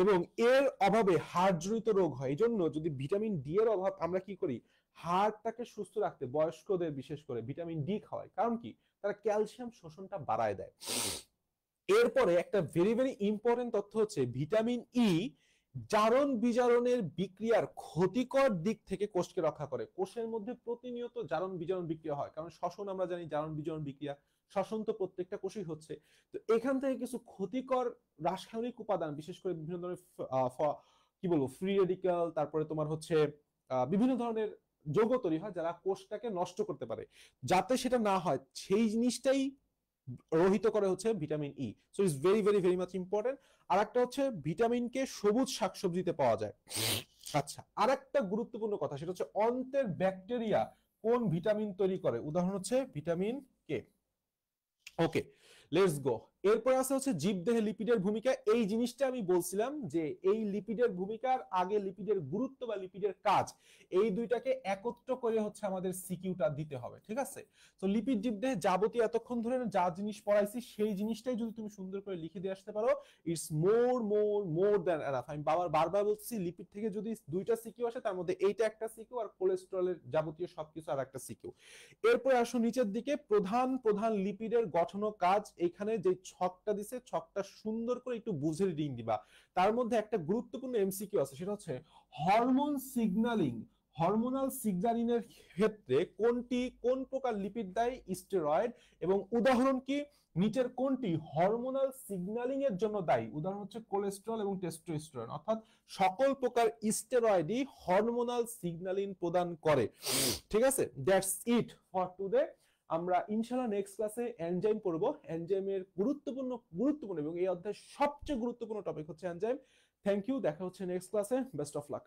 এবং এর অভাবে হাড়জনিত রোগ হয়। এই জন্য যদি ভিটামিন ডি এর অভাব, আমরা কি করি, হাড়টাকে সুস্থ রাখতে বয়স্কদের বিশেষ করে ভিটামিন ডি খাওয়াই। কারণ কি, তারা ক্যালসিয়াম শোষণটা বাড়ায় দেয়। এরপরে একটা ভেরি ভেরি ইম্পর্টেন্ট তথ্য হচ্ছে ভিটামিন ই জারণ বিজারণের বিক্রিয়ার ক্ষতিকর দিক থেকে কোষকে রক্ষা করে। কোষের মধ্যে প্রতিনিয়ত জারণ বিজারণ বিক্রিয়া হয়, কারণ শ্বসন আমরা জানি জারণ বিজারণ বিক্রিয়া, শ্বসন তো প্রত্যেকটা কোষেই হচ্ছে। তো এখান থেকে কিছু ক্ষতিকর রাসায়নিক উপাদান, বিশেষ করে বিভিন্ন ধরনের কি বলবো ফ্রি রেডিক্যাল, তারপরে তোমার হচ্ছে বিভিন্ন ধরনের যৌগ তৈরি হয় যারা কোষটাকে নষ্ট করতে পারে। যাতে সেটা না হয় সেই জিনিসটাই রহিত করে হচ্ছে vitamin E. So it's very very very much important. আর একটা হচ্ছে ভিটামিন কে সবুজ শাকসবজিতে পাওয়া যায়। আচ্ছা, আর একটা গুরুত্বপূর্ণ কথা, সেটা হচ্ছে অন্ত্রের ব্যাকটেরিয়া কোন ভিটামিন তৈরি করে, উদাহরণ হচ্ছে vitamin K. Okay, let's go. এরপর আছে হচ্ছে জীবদেহে লিপিডের ভূমিকা। এই জিনিসটা আমি বলছিলাম যে এই লিপিডের ভূমিকার আগে লিপিডের গুরুত্ব বা লিপিডের কাজ, এই দুইটাকে একত্র করে হচ্ছে আমাদের সিকিউটা দিতে হবে, ঠিক আছে? তো লিপিড জীবদেহে যাবতীয় এতক্ষণ ধরে যা জিনিস পড়াইছি সেই জিনিসটাই যদি তুমি সুন্দর করে লিখে দিয়ে আসতে পারো, it's more more more than enough. আমি বারবার বলছি, লিপিড থেকে যদি দুইটা সিকিউ আসে, তার মধ্যে এইটা একটা সিকিউ, আর কোলেস্টেরলের যাবতীয় সবকিছু আর একটা সিকিউ। এরপর আসো নিচের দিকে, প্রধান প্রধান লিপিডের গঠন ও কাজ। এখানে যে ছকটা দিছে, ছকটা সুন্দর করে একটু বুঝে রিডিং দিবা। তার মধ্যে একটা গুরুত্বপূর্ণ এমসিকিউ আছে, সেটা হচ্ছে হরমোন সিগন্যালিং, হরমোনাল সিগন্যালিংয়ের ক্ষেত্রে কোন প্রকার লিপিড দেয়? স্টেরয়েড। এবং উদাহরণ কি, নিচের কোনটি হরমোনাল সিগন্যালিং এর জন্য দায়ী? উদাহরণ হচ্ছে কোলেস্টেরল এবং টেস্টোস্টেরন। অর্থাৎ সকল প্রকার স্টেরয়েডই হরমোনাল সিগন্যালিং প্রদান করে। ঠিক আছে, দ্যাটস ইট ফর টুডে। আমরা ইনশাআল্লাহ নেক্সট ক্লাসে এনজাইম পড়বো। এনজাইমের গুরুত্বপূর্ণ এবং এই অধ্যায়ের সবচেয়ে গুরুত্বপূর্ণ টপিক হচ্ছে এনজাইম। থ্যাংক ইউ, দেখা হচ্ছে নেক্সট ক্লাসে। Best of luck.